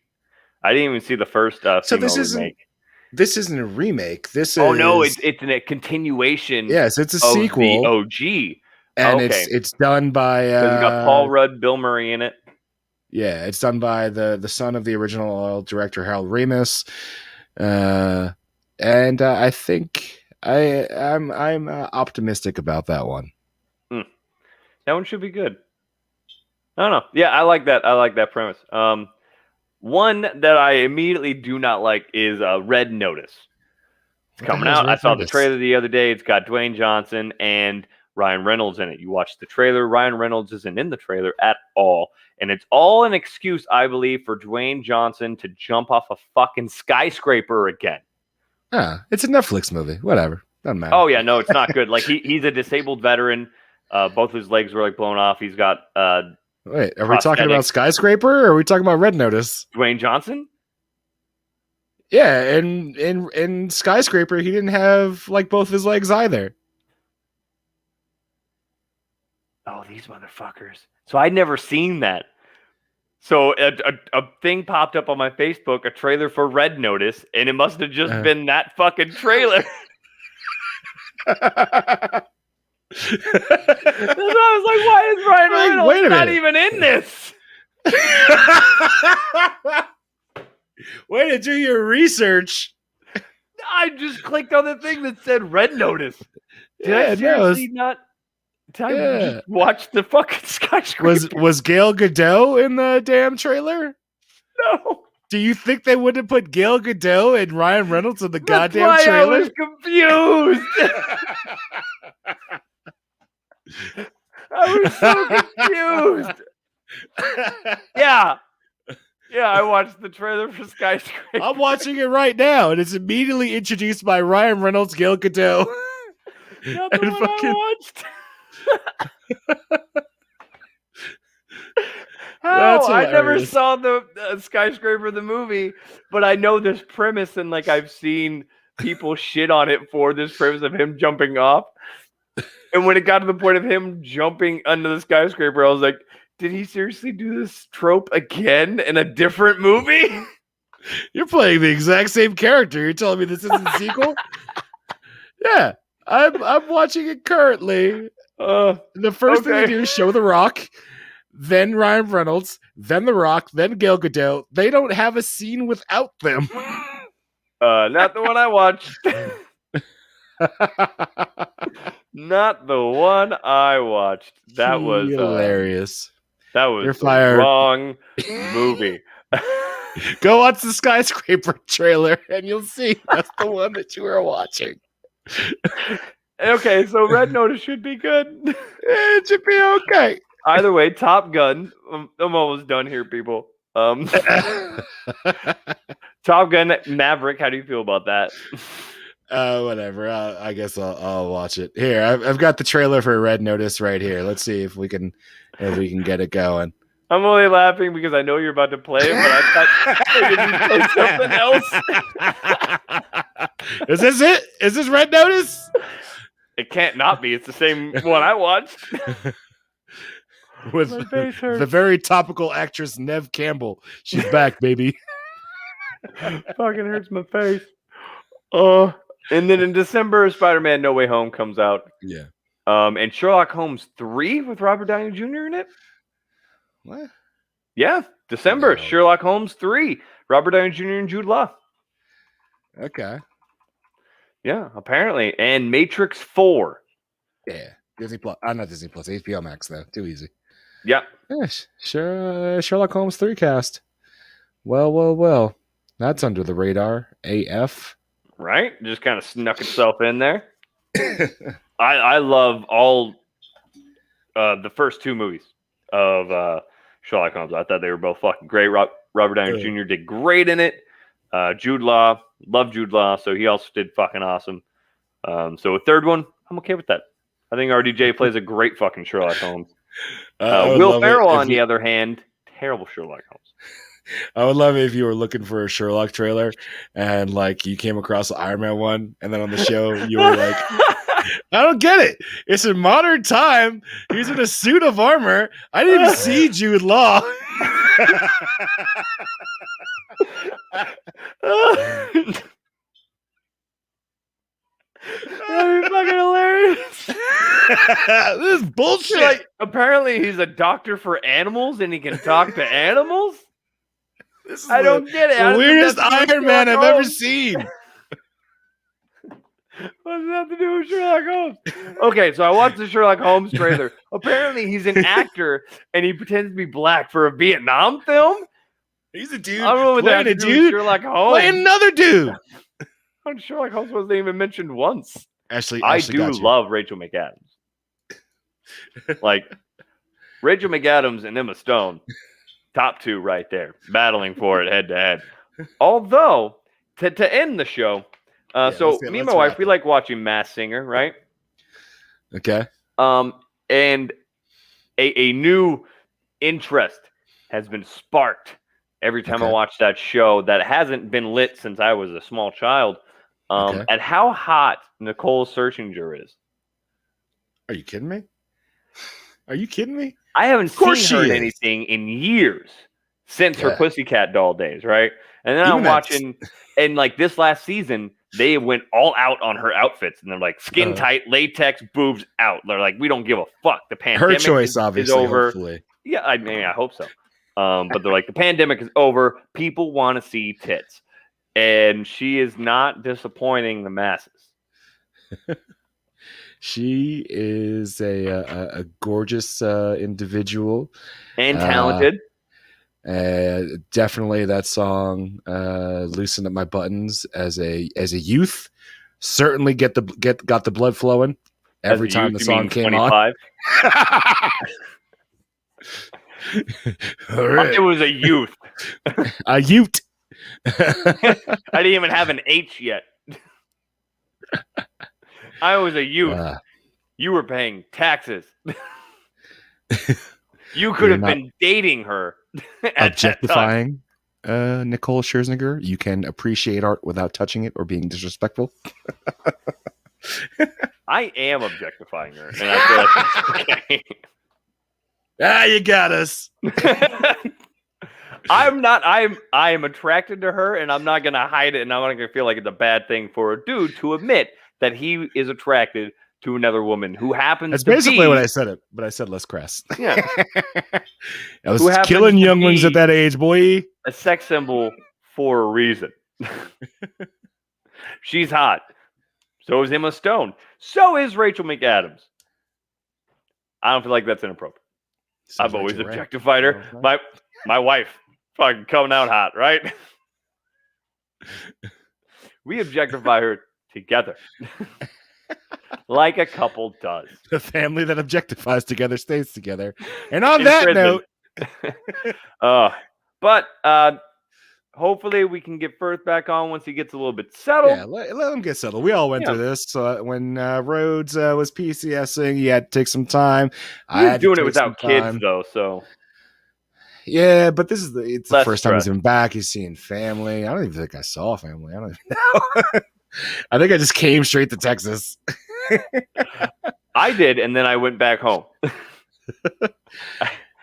I didn't even see the first female remake. This isn't a remake. This is... Oh, no, it's a continuation. Yes, it's a sequel. The OG. And it's done by... It's got Paul Rudd, Bill Murray in it. Yeah, it's done by the son of the original director, Harold Ramis. And I think I'm optimistic about that one. That one should be good. I don't know. Yeah, I like that. I like that premise. One that I immediately do not like is Red Notice. It's coming out. I saw the trailer the other day. It's got Dwayne Johnson and Ryan Reynolds in it. You watch the trailer. Ryan Reynolds isn't in the trailer at all. And it's all an excuse, I believe, for Dwayne Johnson to jump off a fucking skyscraper again. It's a Netflix movie. Whatever. Doesn't matter. Oh, yeah. No, it's not good. Like, he's a disabled veteran. Both his legs were, like, blown off. He's got... Wait, are we talking about Skyscraper or are we talking about Red Notice? Dwayne Johnson? Yeah, and in Skyscraper, he didn't have, like, both his legs either. Oh, these motherfuckers. So I'd never seen that. So a thing popped up on my Facebook, a trailer for Red Notice, and it must have just been that fucking trailer. That's why I was like, why is Ryan Reynolds not even in this? Way to do your research. I just clicked on the thing that said Red Notice. Did I seriously not... Did I just watch the fucking Skyscraper? Was Gal Gadot in the damn trailer? No. Do you think they would have put Gal Gadot and Ryan Reynolds in the goddamn trailer? I was confused. I was so confused. Yeah, I watched the trailer for Skyscraper. I'm watching it right now, and it's immediately introduced by Ryan Reynolds, Gal Gadot. Not the one I watched. I never saw the Skyscraper the movie, but I know this premise, and like I've seen people shit on it for this premise of him jumping off. And when it got to the point of him jumping under the skyscraper, I was like, did he seriously do this trope again in a different movie? You're playing the exact same character. You're telling me this isn't a sequel? Yeah, I'm watching it currently. The first thing they do is show The Rock, then Ryan Reynolds, then The Rock, then Gal Gadot. They don't have a scene without them. Not the one I watched. Not the one I watched. That was hilarious. That was the wrong movie. Go watch the Skyscraper trailer and you'll see that's the one that you were watching. Okay, so Red Notice should be good. It should be okay. Either way, Top Gun. I'm almost done here, people. Top Gun Maverick. How do you feel about that? Whatever. I guess I'll watch it. Here, I've got the trailer for Red Notice right here. Let's see if we can get it going. I'm only laughing because I know you're about to play it, but I thought you something else. Is this it? Is this Red Notice? It can't not be. It's the same one I watched. With the very topical actress Neve Campbell. She's back, baby. Fucking hurts my face. And then in December, Spider-Man No Way Home comes out. Yeah. And Sherlock Holmes 3 with Robert Downey Jr. in it. What? Yeah, December. No. Sherlock Holmes 3. Robert Downey Jr. and Jude Law. Okay. Yeah, apparently. And Matrix 4. Yeah. Disney Plus. Not Disney Plus. HBO Max, though. Too easy. Yeah. Sure. Sherlock Holmes 3 cast. Well. That's under the radar. AF. Right? Just kind of snuck itself in there. I love all the first two movies of Sherlock Holmes. I thought they were both fucking great. Robert Downey Jr. did great in it. Jude Law, love Jude Law, so he also did fucking awesome. So a third one, I'm okay with that. I think RDJ plays a great fucking Sherlock Holmes. Will Ferrell, on the other hand, terrible Sherlock Holmes. I would love it if you were looking for a Sherlock trailer and like you came across the Iron Man one, and then on the show you were like, I don't get it. It's a modern time. He's in a suit of armor. I didn't even see Jude Law. That'd be fucking hilarious. This is bullshit. Like, apparently he's a doctor for animals and he can talk to animals. I don't get it. The weirdest Iron Man I've ever seen. What does that have to do with Sherlock Holmes? Okay, so I watched the Sherlock Holmes trailer. Apparently he's an actor and he pretends to be black for a Vietnam film. He's a dude. I don't know what that Playing had a to do with dude. Sherlock Playing Holmes. another dude. Sherlock Holmes wasn't even mentioned once. Ashley I Ashley do got you. love Rachel McAdams. Like Rachel McAdams and Emma Stone, top two right there, battling for it head to head. Although to end the show, so me and my wife, we like watching Masked Singer, right? Okay. And a new interest has been sparked every time I Okay. watch that show that hasn't been lit since I was a small child. Okay. At how hot Nicole Scherzinger is. Are you kidding me? Are you kidding me? I haven't course seen her she in is. anything in years since her Yeah. Pussycat Doll days, right? And then Even I'm that's- watching, and like this last season, they went all out on her outfits, and they're like skin tight, latex, boobs out. They're like, we don't give a fuck. The pandemic Her choice, is obviously, over. hopefully. Yeah, I mean, I hope so. But they're like, the pandemic is over. People want to see tits, and she is not disappointing the masses. She is a gorgeous individual And talented. Definitely that song "Loosen Up My Buttons" as a youth. Certainly got the blood flowing every As a time youth, the you song mean came 25? on. It was a youth. A youth. I didn't even have an H yet. I was a youth. You were paying taxes. You could You're have not been dating her. At objectifying Nicole Scherzinger. You can appreciate art without touching it or being disrespectful. I am objectifying her, and I feel like that's okay. You got us. I'm not. I am attracted to her, and I'm not gonna hide it, and I'm not gonna feel like it's a bad thing for a dude to admit that he is attracted to another woman who happens. That's to basically be, what I said. It, but I said less crass. Yeah, I was Who happens killing to younglings be- at that age, boy. a sex symbol for a reason. She's hot. So is Emma Stone. So is Rachel McAdams. I don't feel like that's inappropriate. I've always objectified her. My wife, fucking coming out hot, right? We objectify her together, like a couple does. The family that objectifies together stays together. And on In that prison. note, but hopefully we can get Firth back on once he gets a little bit settled. yeah, let him get settled. We all went through this. So when Rhodes was PCSing, he had to take some time. He was doing it without kids, though, so. Yeah, but it's the Less first time he's stress. been back. He's seeing family. I don't even think I saw family. I don't even know. I think I just came straight to Texas. I did, and then I went back home.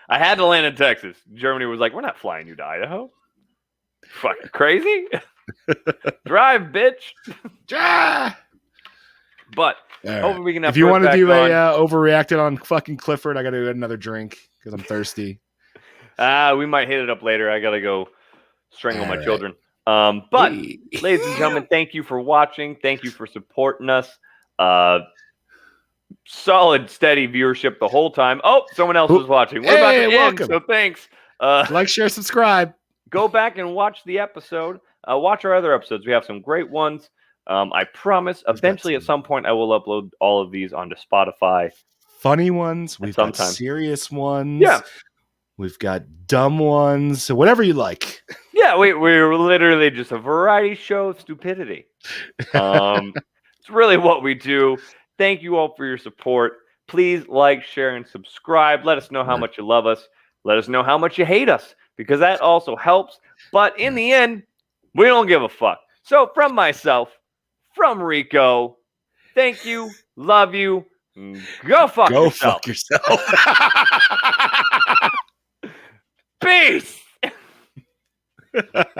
I had to land in Texas. Germany was like, we're not flying you to Idaho. Fucking crazy. Drive, bitch. But All right. hopefully we can have If you Firth want to back do on. a overreacted on fucking Clifford, I got to do another drink because I'm thirsty. We might hit it up later. I got to go strangle All my right. children. But, Hey. ladies and gentlemen, thank you for watching. Thank you for supporting us. Solid, steady viewership the whole time. Oh, someone else was watching. We're about to end, welcome. so thanks. Like, share, subscribe. Go back and watch the episode. Watch our other episodes. We have some great ones. I promise eventually at some point I will upload all of these onto Spotify. Funny ones. We've got sometime. serious ones. Yeah. We've got dumb ones. So whatever you like. Yeah, we're literally just a variety show of stupidity. It's really what we do. Thank you all for your support. Please like, share, and subscribe. Let us know how much you love us. Let us know how much you hate us, because that also helps. But in the end, we don't give a fuck. So from myself, from Rico, thank you, love you, go fuck Go yourself. fuck yourself. Peace.